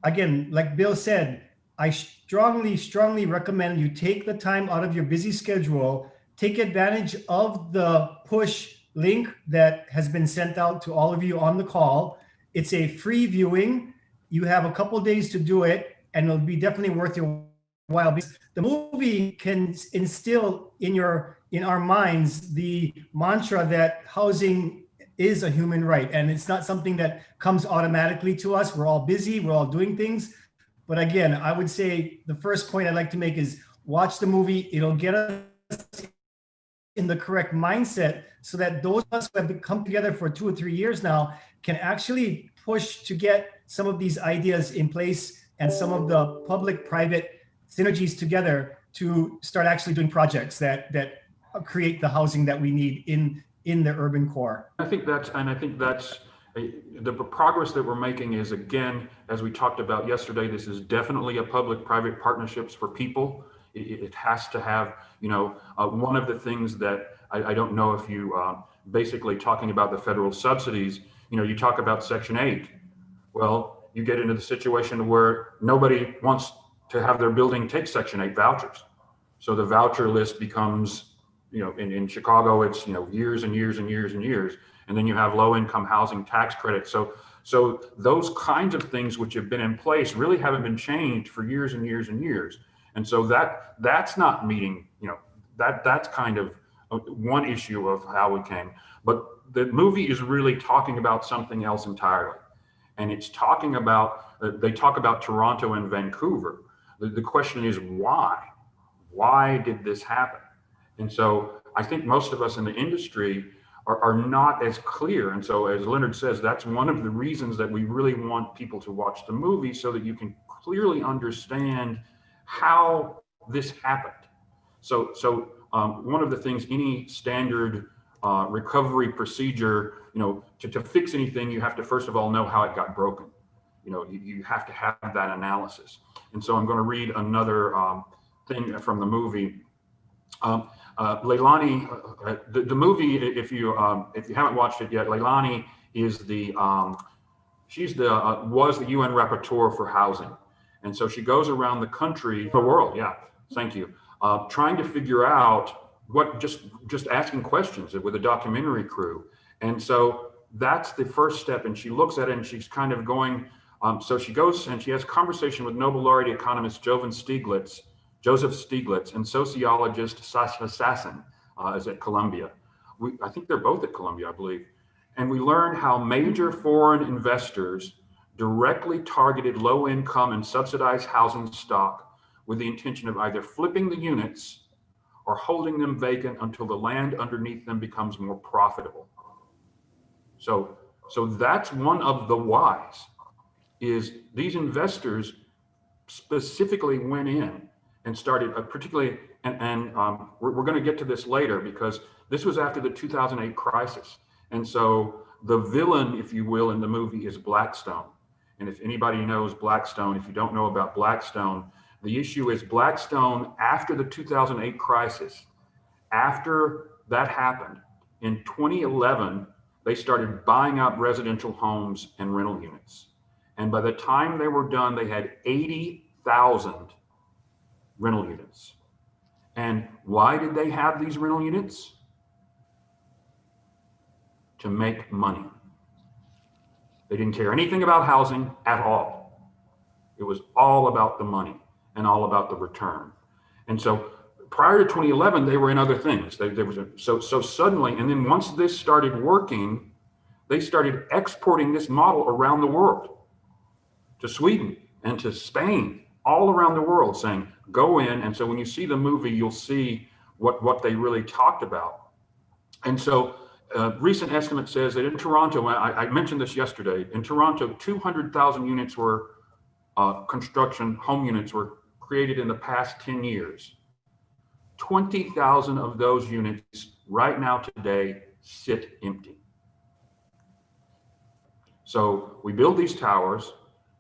again, like Bill said, I strongly recommend you take the time out of your busy schedule, take advantage of the push link that has been sent out to all of you on the call. It's a free viewing. You have a couple days to do it, and it'll be definitely worth your while. The movie can instill in our minds the mantra that housing is a human right, and it's not something that comes automatically to us. We're all busy, we're all doing things. But again, I would say the first point I'd like to make is watch the movie. It'll get us in the correct mindset so that those of us who have come together for 2 or 3 years now can actually push to get some of these ideas in place and some of the public-private synergies together to start actually doing projects that create the housing that we need in the urban core. I think that's the progress that we're making is, again, as we talked about yesterday, this is definitely a public-private partnerships for people. It has to have, one of the things that I don't know if you, basically talking about the federal subsidies, you talk about Section 8. Well, you get into the situation where nobody wants to have their building take Section 8 vouchers. So the voucher list becomes, in Chicago, it's, years and years and years and years. And then you have low-income housing tax credit. So those kinds of things which have been in place really haven't been changed for years and years and years. And so that's not meeting, that's kind of one issue of how we came. But the movie is really talking about something else entirely. And it's talking about, they talk about Toronto and Vancouver. The question is why? Why did this happen? And so I think most of us in the industry are not as clear. And so, as Leonard says, that's one of the reasons that we really want people to watch the movie, so that you can clearly understand how this happened. So one of the things, any standard recovery procedure, to fix anything, you have to first of all know how it got broken. You have to have that analysis. And so I'm going to read another thing from the movie. Leilani, the movie, if you haven't watched it yet, Leilani is was the UN rapporteur for housing, and so she goes around the country, the world, yeah, thank you, trying to figure out just asking questions with a documentary crew, and so that's the first step. And she looks at it, and she's kind of going. So she goes and she has a conversation with Nobel laureate economist Joseph Stiglitz, and sociologist Sasha Sasson is at Columbia. I think they're both at Columbia, I believe. And we learned how major foreign investors directly targeted low-income and subsidized housing stock with the intention of either flipping the units or holding them vacant until the land underneath them becomes more profitable. So that's one of the whys, is these investors specifically went in and started particularly, and we're going to get to this later, because this was after the 2008 crisis. And so the villain, if you will, in the movie is Blackstone. And if anybody knows Blackstone, if you don't know about Blackstone, the issue is Blackstone, after the 2008 crisis, after that happened, in 2011, they started buying up residential homes and rental units. And by the time they were done, they had 80,000 rental units. And why did they have these rental units? To make money. They didn't care anything about housing at all. It was all about the money and all about the return. And so prior to 2011, they were in other things. So suddenly, and then once this started working, they started exporting this model around the world, to Sweden and to Spain, all around the world, saying, go in. And so when you see the movie, you'll see what they really talked about. And so recent estimate says that in Toronto, I mentioned this yesterday, in Toronto, 200,000 units were home units were created in the past 10 years. 20,000 of those units right now today sit empty. So we build these towers.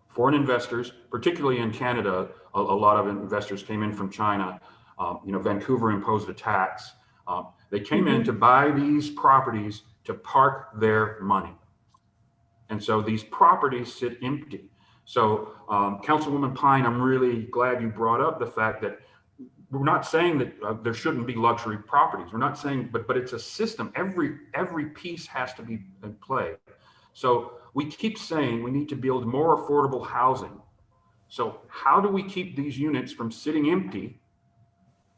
Foreign investors, particularly in Canada, a lot of investors came in from China. Vancouver imposed a tax. They came in to buy these properties to park their money. And so these properties sit empty. So Councilwoman Pine, I'm really glad you brought up the fact that we're not saying that there shouldn't be luxury properties. We're not saying, but it's a system. Every piece has to be in play. So we keep saying we need to build more affordable housing. So how do we keep these units from sitting empty,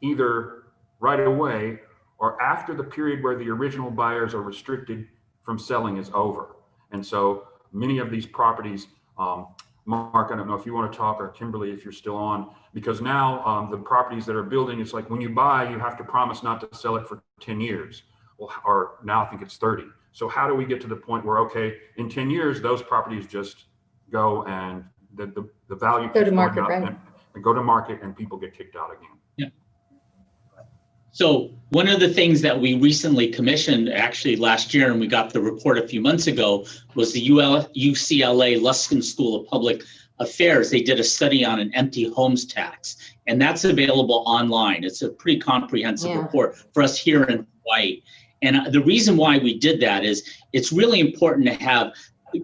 either right away or after the period where the original buyers are restricted from selling is over? And so many of these properties, Mark, I don't know if you want to talk, or Kimberly, if you're still on, because now the properties that are building, it's like when you buy, you have to promise not to sell it for 10 years. Well, or now I think it's 30. So how do we get to the point where, okay, in 10 years, those properties just go and the value go to market, right? And go to market, and people get kicked out again. Yeah. So one of the things that we recently commissioned, actually last year, and we got the report a few months ago, was the UCLA Luskin School of Public Affairs. They did a study on an empty homes tax, and that's available online. It's a pretty comprehensive report for us here in Hawaii. And the reason why we did that is it's really important to have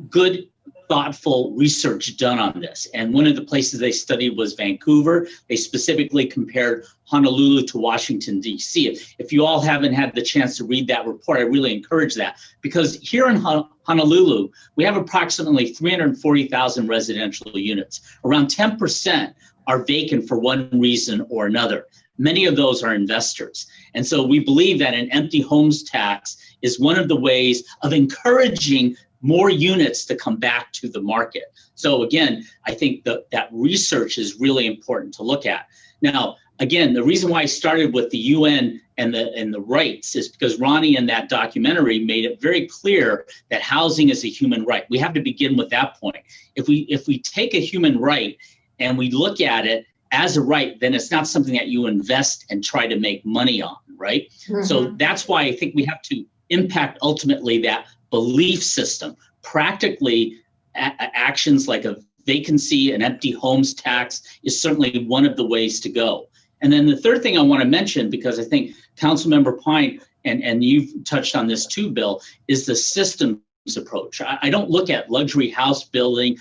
good, thoughtful research done on this. And one of the places they studied was Vancouver. They specifically compared Honolulu to Washington, D.C. If you all haven't had the chance to read that report, I really encourage that, because here in Honolulu, we have approximately 340,000 residential units. Around 10% are vacant for one reason or another. Many of those are investors. And so we believe that an empty homes tax is one of the ways of encouraging more units to come back to the market. So again, I think that research is really important to look at. Now, again, the reason why I started with the UN and the rights is because Ronnie in that documentary made it very clear that housing is a human right. We have to begin with that point. If we take a human right and we look at it as a right, then it's not something that you invest and try to make money on, right? Mm-hmm. So that's why I think we have to impact ultimately that belief system. Practically, actions like a vacancy, an empty homes tax is certainly one of the ways to go. And then the third thing I want to mention, because I think Councilmember Pine, and you've touched on this too, Bill, is the systems approach. I don't look at luxury house building,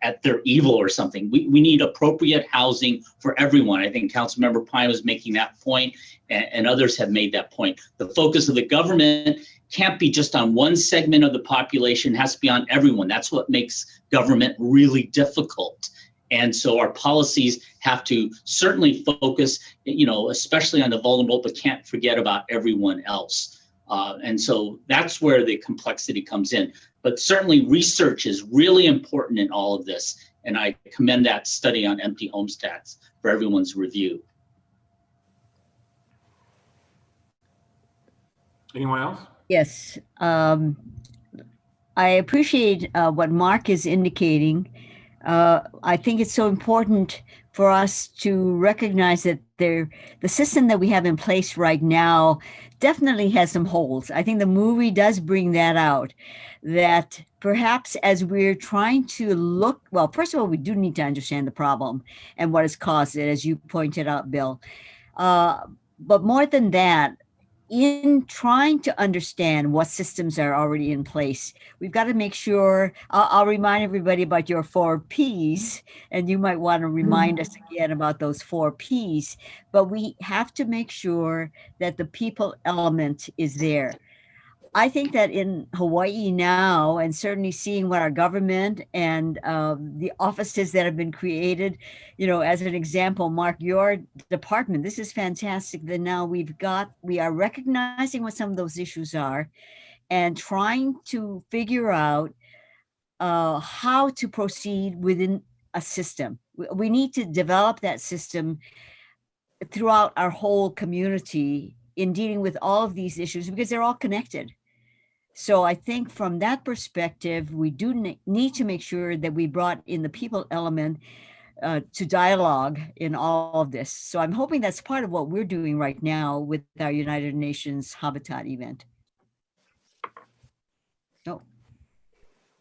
at their evil or something. We need appropriate housing for everyone. I think Councilmember Pine was making that point, and others have made that point. The focus of the government can't be just on one segment of the population, it has to be on everyone. That's what makes government really difficult. And so our policies have to certainly focus, especially on the vulnerable, but can't forget about everyone else. And so that's where the complexity comes in. But certainly research is really important in all of this. And I commend that study on empty homes tax for everyone's review. Anyone else? Yes. I appreciate what Mark is indicating. I think it's so important for us to recognize that the system that we have in place right now definitely has some holes. I think the movie does bring that out, that perhaps as we're trying to look, well, first of all, we do need to understand the problem and what has caused it, as you pointed out, Bill. But more than that, in trying to understand what systems are already in place, we've got to make sure, I'll remind everybody about your 4 Ps, and you might want to remind us again about those 4 Ps, but we have to make sure that the people element is there. I think that in Hawaii now, and certainly seeing what our government and the offices that have been created, as an example, Mark, your department, this is fantastic that now we are recognizing what some of those issues are and trying to figure out how to proceed within a system. We need to develop that system throughout our whole community in dealing with all of these issues because they're all connected. So I think from that perspective, we do need to make sure that we brought in the people element to dialogue in all of this. So I'm hoping that's part of what we're doing right now with our United Nations Habitat event. Oh.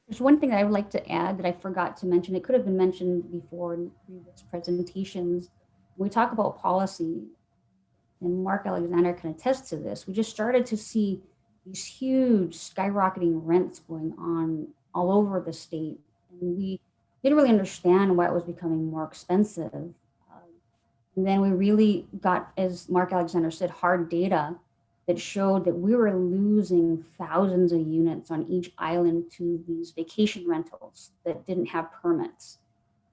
There's one thing that I would like to add that I forgot to mention. It could have been mentioned before in previous presentations. When we talk about policy, and Mark Alexander can attest to this, we just started to see these huge skyrocketing rents going on all over the state. And we didn't really understand why it was becoming more expensive. And then we really got, as Mark Alexander said, hard data that showed that we were losing thousands of units on each island to these vacation rentals that didn't have permits.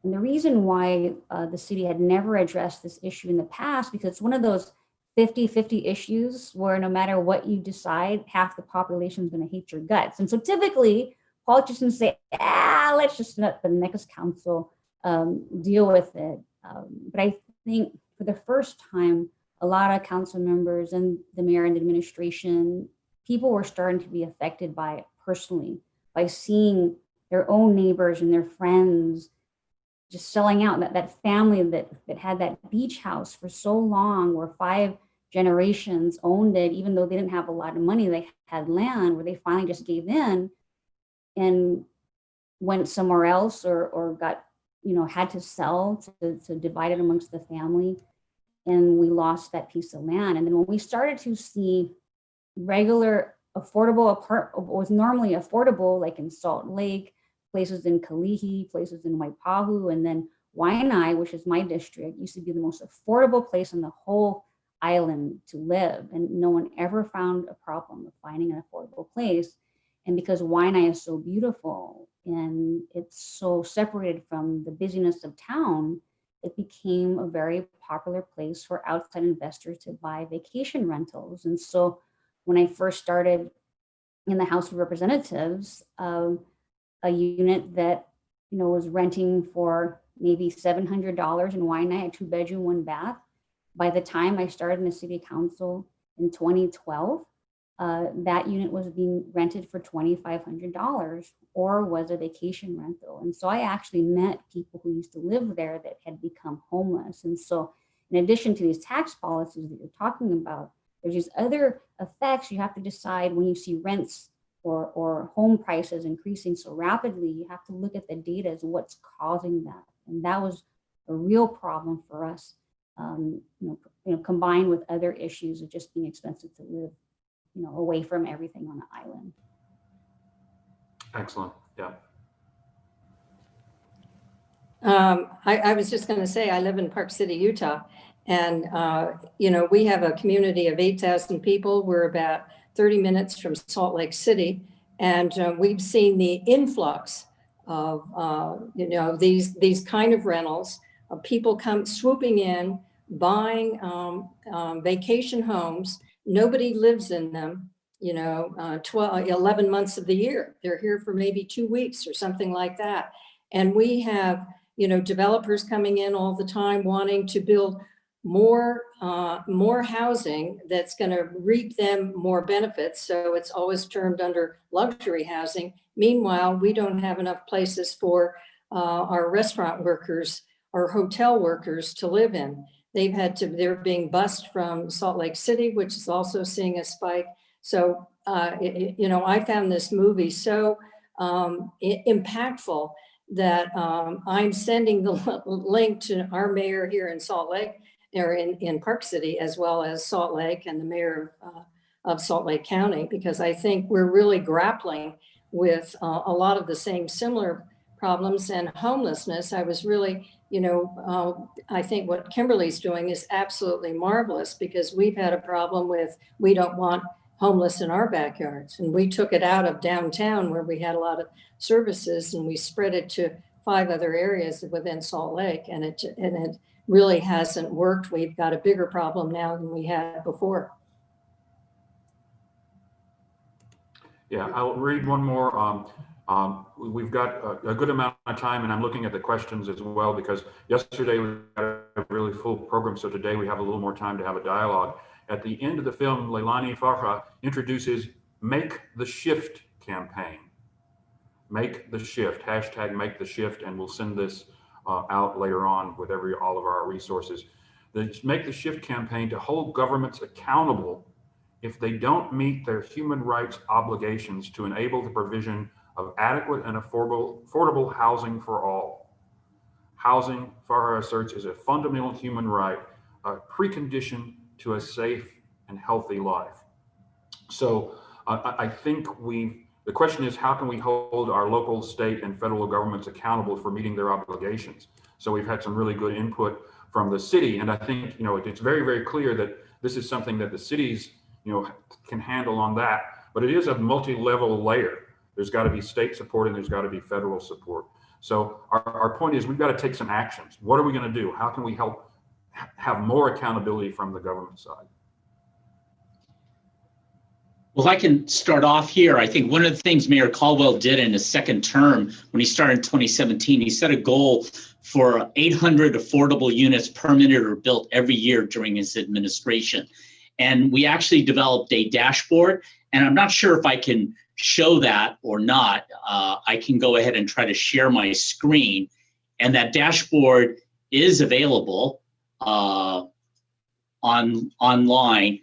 And the reason why the city had never addressed this issue in the past, because it's one of those 50-50 issues where no matter what you decide, half the population is going to hate your guts. And so typically politicians say, let's just let the next council deal with it. But I think for the first time, a lot of council members and the mayor and the administration, people were starting to be affected by it personally, by seeing their own neighbors and their friends just selling out. That family that had that beach house for so long, where 5 generations owned it, even though they didn't have a lot of money, they had land, where they finally just gave in and went somewhere else or got, had to sell to divide it amongst the family. And we lost that piece of land. And then when we started to see regular affordable what was normally affordable, like in Salt Lake, places in Kalihi, places in Waipahu, and then Waianae, which is my district, used to be the most affordable place on the whole island to live. And no one ever found a problem of finding an affordable place. And because Waianae is so beautiful and it's so separated from the busyness of town, it became a very popular place for outside investors to buy vacation rentals. And so when I first started in the House of Representatives, a unit that was renting for maybe $700 in Waianae, a 2-bedroom, 1-bath, By the time I started in the city council in 2012, that unit was being rented for $2,500 or was a vacation rental. And so I actually met people who used to live there that had become homeless. And so in addition to these tax policies that you're talking about, there's these other effects. You have to decide when you see rents or home prices increasing so rapidly, you have to look at the data as what's causing that. And that was a real problem for us, combined with other issues of just being expensive to live, away from everything on the island. Excellent. Yeah. I was just going to say, I live in Park City, Utah, and we have a community of 8,000 people. We're about 30 minutes from Salt Lake City, and we've seen the influx of these kind of rentals, of people come swooping in, buying vacation homes. Nobody lives in them, 11 months of the year. They're here for maybe 2 weeks or something like that. And we have, developers coming in all the time wanting to build more housing that's going to reap them more benefits. So it's always termed under luxury housing. Meanwhile, we don't have enough places for our restaurant workers or hotel workers to live in. They're being bused from Salt Lake City, which is also seeing a spike. So, I found this movie so impactful that I'm sending the link to our mayor here in Salt Lake, or in Park City, as well as Salt Lake and the mayor of Salt Lake County, because I think we're really grappling with a lot of the same similar problems and homelessness. I was really, I think what Kimberly's doing is absolutely marvelous, because we've had a problem with, we don't want homeless in our backyards. And we took it out of downtown where we had a lot of services, and we spread it to 5 other areas within Salt Lake, and it really hasn't worked. We've got a bigger problem now than we had before. Yeah, I'll read one more. We've got a good amount of time, and I'm looking at the questions as well, because yesterday we had a really full program, so today we have a little more time to have a dialogue. At the end of the film, Leilani Farha introduces Make the Shift campaign. Make the Shift, hashtag Make the Shift, and we'll send this out later on with all of our resources. The Make the Shift campaign to hold governments accountable if they don't meet their human rights obligations to enable the provision of adequate and affordable housing for all. Housing, Farha asserts, is a fundamental human right, a precondition to a safe and healthy life. So I think the question is, how can we hold our local, state, and federal governments accountable for meeting their obligations? So we've had some really good input from the city, and I think it's very, very clear that this is something that the cities can handle on that, but it is a multi-level layer. There's got to be state support and there's got to be federal support. So our point is, we've got to take some actions. What are we going to do? How can we help have more accountability from the government side? Well, I can start off here. I think one of the things Mayor Caldwell did in his second term, when he started in 2017, he set a goal for 800 affordable units permitted or built every year during his administration. And we actually developed a dashboard, and I'm not sure if I can show that or not. I can go ahead and try to share my screen, and that dashboard is available online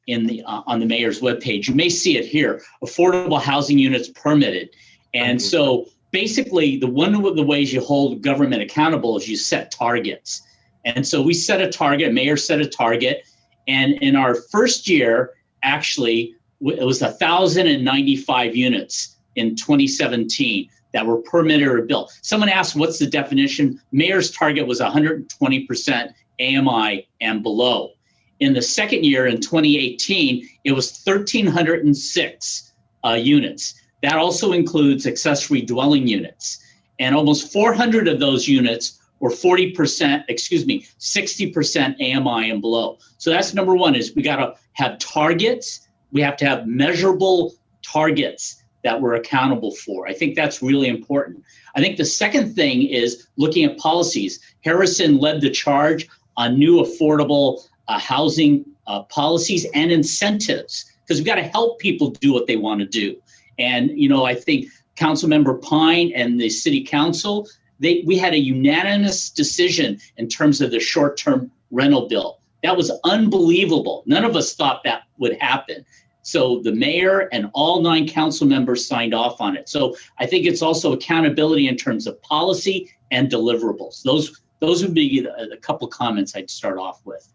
on the mayor's webpage. You may see it here: affordable housing units permitted. And so basically, one of the ways you hold government accountable is you set targets. And so we set a target, mayor set a target, and in our first year, actually, it was 1,095 units in 2017 that were permitted or built. Someone asked, what's the definition? Mayor's target was 120% AMI and below. In the second year, in 2018, it was 1,306 units. That also includes accessory dwelling units. And almost 400 of those units were 60% AMI and below. So that's number one, is we gotta have targets. We have to have measurable targets that we're accountable for. I think that's really important. I think the second thing is looking at policies. Harrison led the charge on new affordable housing policies and incentives, because we've got to help people do what they want to do. And, I think Councilmember Pine and the City Council, we had a unanimous decision in terms of the short-term rental bill. That was unbelievable. None of us thought that would happen. So the mayor and all 9 council members signed off on it. So I think it's also accountability in terms of policy and deliverables. Those would be a couple comments I'd start off with.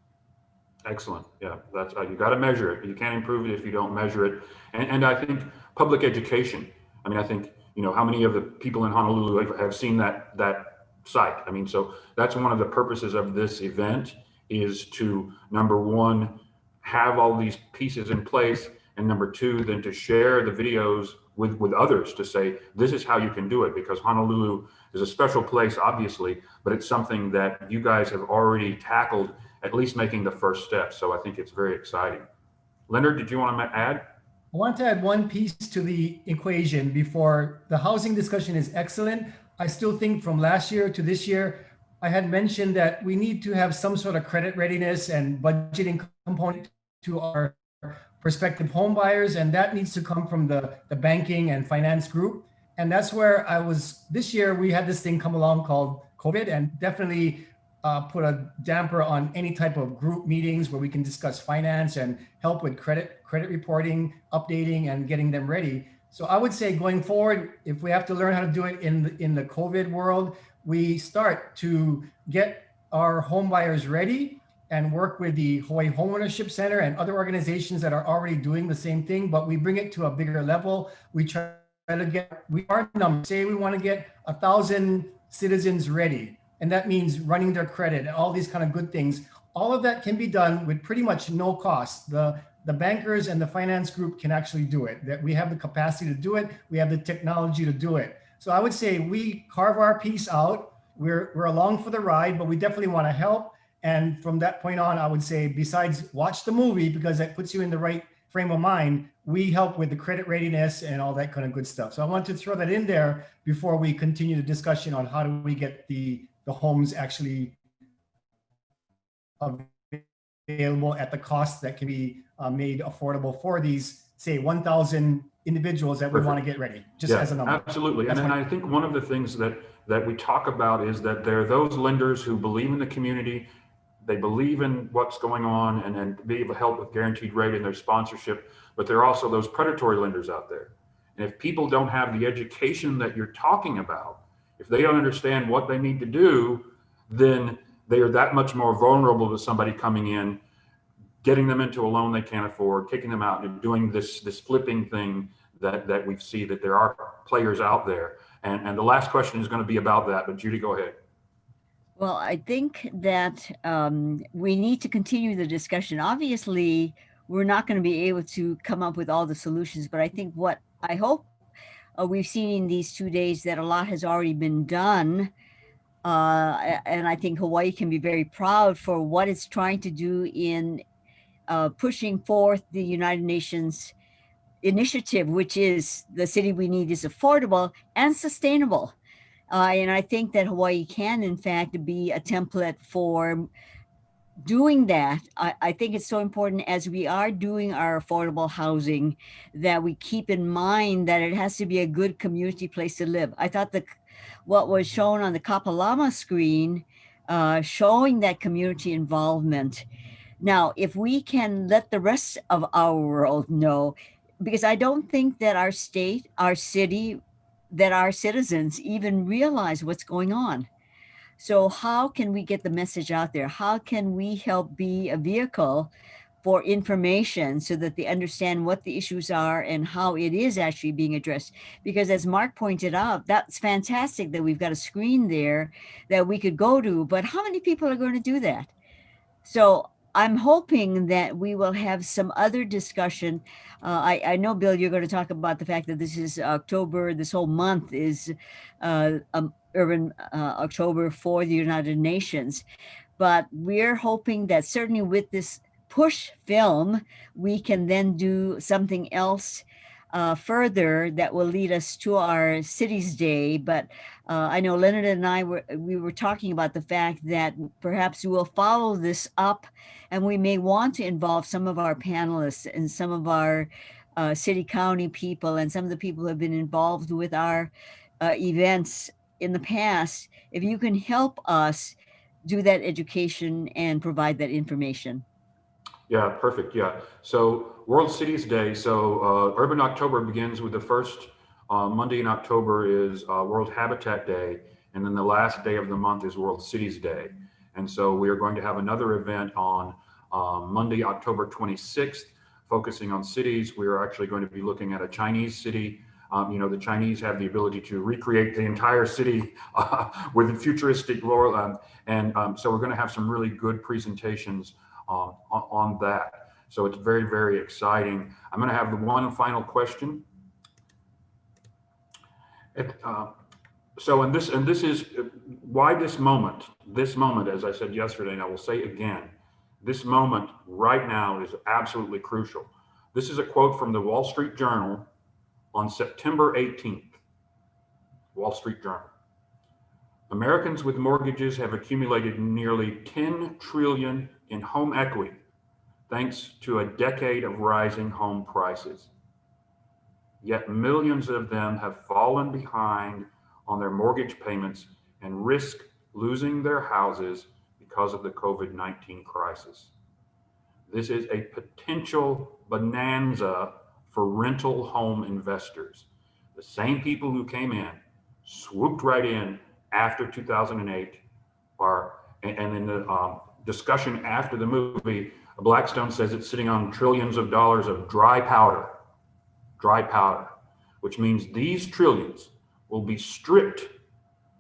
Excellent. Yeah, that's you got to measure it. You can't improve it if you don't measure it. And I think public education. I mean, I think, how many of the people in Honolulu have seen that site? I mean, so that's one of the purposes of this event, is to, number one, have all these pieces in place, and number two, then to share the videos with others to say, this is how you can do it, because Honolulu is a special place, obviously, but it's something that you guys have already tackled, at least making the first step. So I think it's very exciting. Leonard, did you want to add? I want to add one piece to the equation before. The housing discussion is excellent. I still think from last year to this year, I had mentioned that we need to have some sort of credit readiness and budgeting component to our prospective home buyers, and that needs to come from the banking and finance group. And that's where this year we had this thing come along called COVID, and definitely put a damper on any type of group meetings where we can discuss finance and help with credit reporting, updating, and getting them ready. So I would say going forward, if we have to learn how to do it in the COVID world, we start to get our home buyers ready and work with the Hawaii Homeownership Center and other organizations that are already doing the same thing, but we bring it to a bigger level. We try to get, our numbers, say we want to get 1,000 citizens ready. And that means running their credit and all these kind of good things. All of that can be done with pretty much no cost. The bankers and the finance group can actually do it. That we have the capacity to do it. We have the technology to do it. So I would say we carve our piece out. We're along for the ride, but we definitely want to help. And from that point on, I would say, besides watch the movie, because that puts you in the right frame of mind, we help with the credit readiness and all that kind of good stuff. So I want to throw that in there before we continue the discussion on how do we get the homes actually available at the cost that can be made affordable for these, say, 1,000 individuals that we want to get ready, just as a number. Absolutely. And I think one of the things that we talk about is that there are those lenders who believe in the community, they believe in what's going on and be able to help with guaranteed rate and their sponsorship, but there are also those predatory lenders out there. And if people don't have the education that you're talking about, if they don't understand what they need to do, then they are that much more vulnerable to somebody coming in, getting them into a loan they can't afford, kicking them out, and doing this flipping thing that we see that there are players out there. And the last question is going to be about that, but Judy, go ahead. Well, I think that we need to continue the discussion. Obviously, we're not going to be able to come up with all the solutions, but I think what I hope we've seen in these 2 days that a lot has already been done. And I think Hawaii can be very proud for what it's trying to do in pushing forth the United Nations initiative, which is the city we need is affordable and sustainable. And I think that Hawaii can, in fact, be a template for doing that. I think it's so important as we are doing our affordable housing that we keep in mind that it has to be a good community place to live. I thought what was shown on the Kapalama screen, showing that community involvement. Now, if we can let the rest of our world know, because I don't think that our state, our city, that our citizens even realize what's going on. So how can we get the message out there? How can we help be a vehicle for information so that they understand what the issues are and how it is actually being addressed? Because as Mark pointed out, that's fantastic that we've got a screen there that we could go to, but how many people are going to do that? So I'm hoping that we will have some other discussion. I know, Bill, you're going to talk about the fact that this is October, this whole month is Urban October for the United Nations. But we're hoping that certainly with this push film, we can then do something else further that will lead us to our Cities Day. But I know Leonard and I we were talking about the fact that perhaps we will follow this up, and we may want to involve some of our panelists and some of our city county people and some of the people who have been involved with our events in the past. If you can help us do that education and provide that information. Yeah, perfect. Yeah. So World Cities Day. So Urban October begins with the first Monday in October is World Habitat Day. And then the last day of the month is World Cities Day. And so we are going to have another event on Monday, October 26th, focusing on cities. We are actually going to be looking at a Chinese city. You know, the Chinese have the ability to recreate the entire city with futuristic lore. So we're going to have some really good presentations on that. So it's very, very exciting. I'm going to have the one final question. And this is why this moment, as I said yesterday, and I will say again, this moment right now is absolutely crucial. This is a quote from the Wall Street Journal on September 18th. Wall Street Journal. Americans with mortgages have accumulated nearly 10 trillion in home equity, thanks to a decade of rising home prices. Yet millions of them have fallen behind on their mortgage payments and risk losing their houses because of the COVID-19 crisis. This is a potential bonanza for rental home investors. The same people who came in, swooped right in after 2008 and in the discussion after the movie, Blackstone says it's sitting on trillions of dollars of dry powder, which means these trillions will be stripped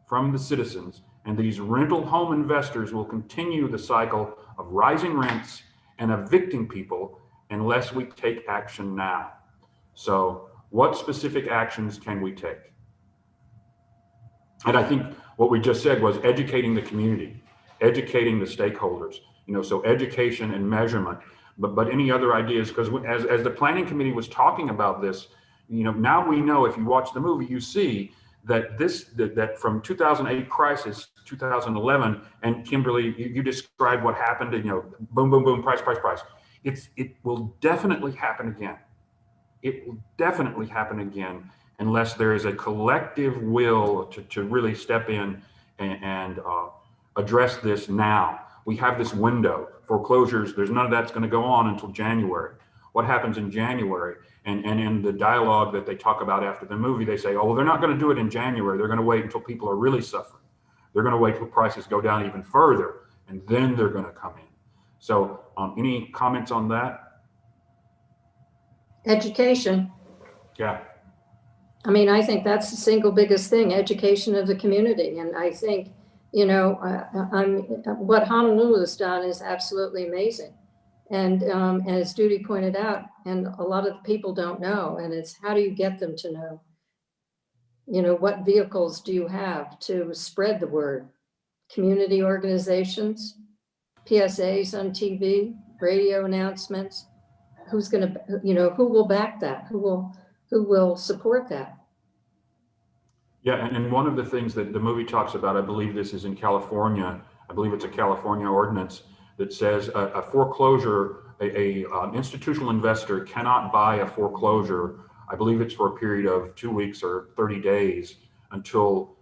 from the citizens, and these rental home investors will continue the cycle of rising rents and evicting people unless we take action now. So what specific actions can we take? And I think what we just said was educating the community, educating the stakeholders, so education and measurement, but any other ideas, because as the planning committee was talking about this, now we know, if you watch the movie, you see that that from 2008 crisis, 2011, and Kimberly, you described what happened, boom, boom, boom, price. It will definitely happen again. It will definitely happen again unless there is a collective will to really step in and address this now. We have this window. Foreclosures, there's none of that's going to go on until January. What happens in January? And in the dialogue that they talk about after the movie, they say, oh, well, they're not going to do it in January. They're going to wait until people are really suffering. They're going to wait till prices go down even further, and then they're going to come in. So any comments on that? Education. Yeah. I mean, I think that's the single biggest thing, education of the community. And I think, what Honolulu has done is absolutely amazing. And as Judy pointed out, and a lot of people don't know, and it's how do you get them to know? What vehicles do you have to spread the word? Community organizations, PSAs on TV, radio announcements. Who's going to, who will back that? Who will support that? Yeah, and one of the things that the movie talks about, I believe this is in California, I believe it's a California ordinance that says a foreclosure, an institutional investor cannot buy a foreclosure, I believe it's for a period of 2 weeks or 30 days until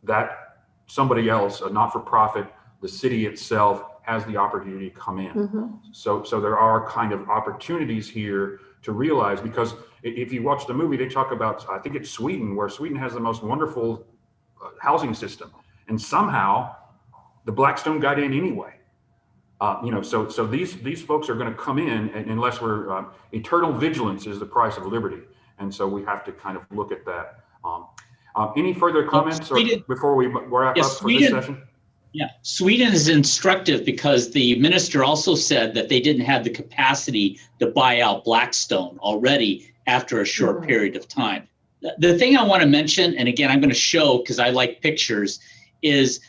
that somebody else, a not-for-profit, the city itself, has the opportunity to come in. Mm-hmm. So there are kind of opportunities here to realize, because if you watch the movie, they talk about, I think it's Sweden, where Sweden has the most wonderful housing system. And somehow the Blackstone got in anyway. So these folks are going to come in unless we're, eternal vigilance is the price of liberty. And so we have to kind of look at that. Any further comments before we wrap up for this session? Yeah, Sweden is instructive because the minister also said that they didn't have the capacity to buy out Blackstone already after a short period of time. The thing I want to mention, and again, I'm going to show because I like pictures, is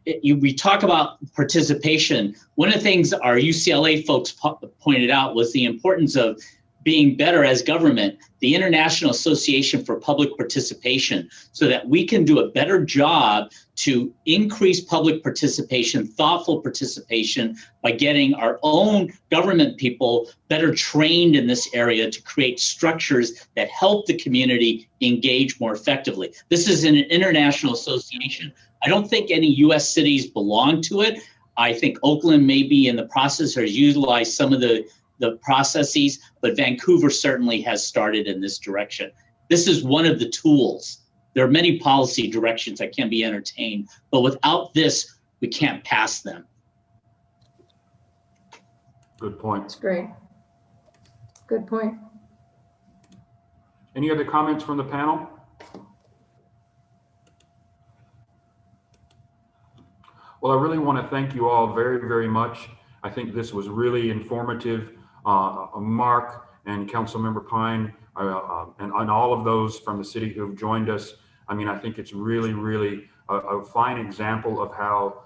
we talk about participation. One of the things our UCLA folks pointed out was the importance of being better as government, the International Association for Public Participation, so that we can do a better job to increase public participation, thoughtful participation, by getting our own government people better trained in this area to create structures that help the community engage more effectively. This is an international association. I don't think any US cities belong to it. I think Oakland may be in the process or has utilized some of the processes, but Vancouver certainly has started in this direction. This is one of the tools. There are many policy directions that can be entertained, but without this, we can't pass them. Good point. That's great. Good point. Any other comments from the panel? Well, I really want to thank you all very, very much. I think this was really informative. Mark and Councilmember Pine and all of those from the city who have joined us. I mean, I think it's really, really a fine example of how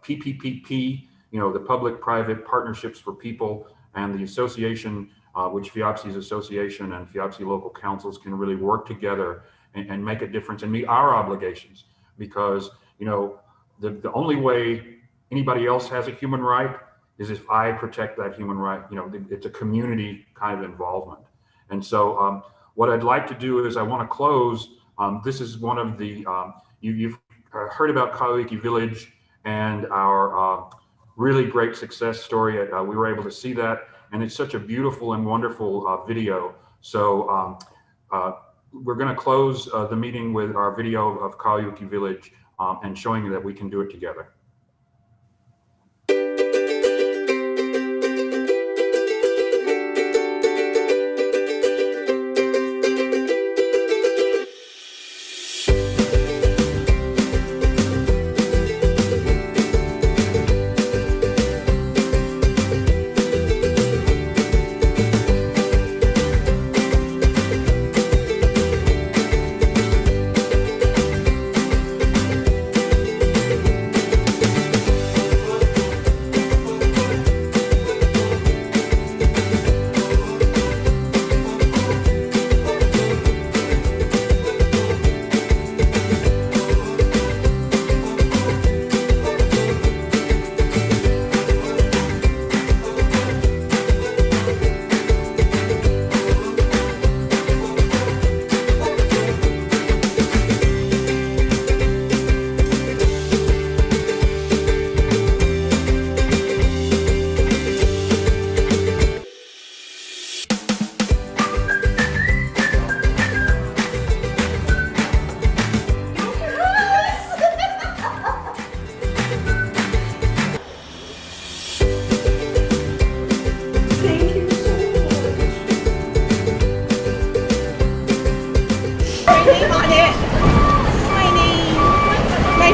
PPPP, you know, the public-private partnerships for people, and the association, which FIABCI's association and FIABCI local councils can really work together and make a difference and meet our obligations. Because, you know, the only way anybody else has a human right is if I protect that human right. You know, it's a community kind of involvement. And so what I'd like to do is I want to close. This is one of the, you've heard about Kauiki Village and our really great success story. We were able to see that, and it's such a beautiful and wonderful video. So we're going to close the meeting with our video of Kauiki Village and showing you that we can do it together.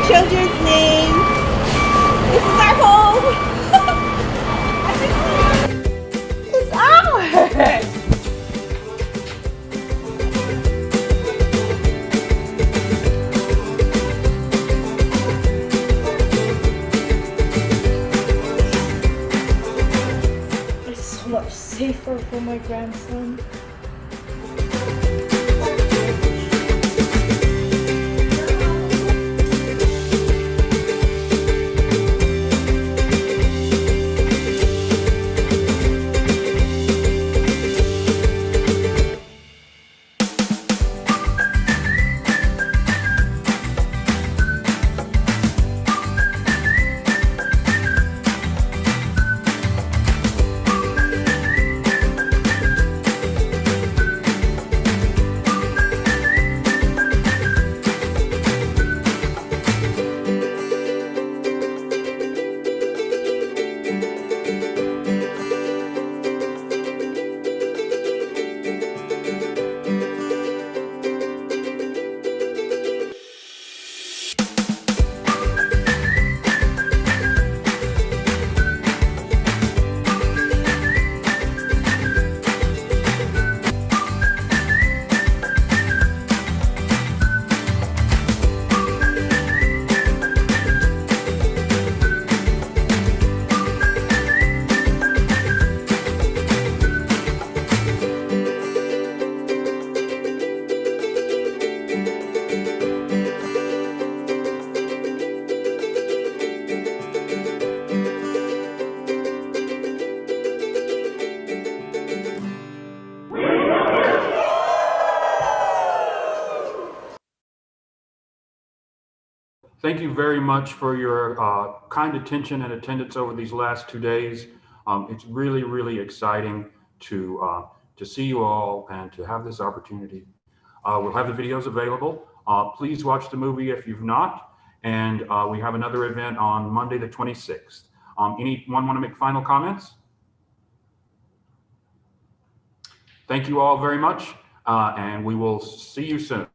Children's name. This is our home. It's ours. It's so much safer for my grandson. Thank you very much for your kind attention and attendance over these last 2 days. It's really, really exciting to see you all and to have this opportunity. We'll have the videos available. Please watch the movie if you've not. And we have another event on Monday, the 26th. Anyone want to make final comments? Thank you all very much, and we will see you soon.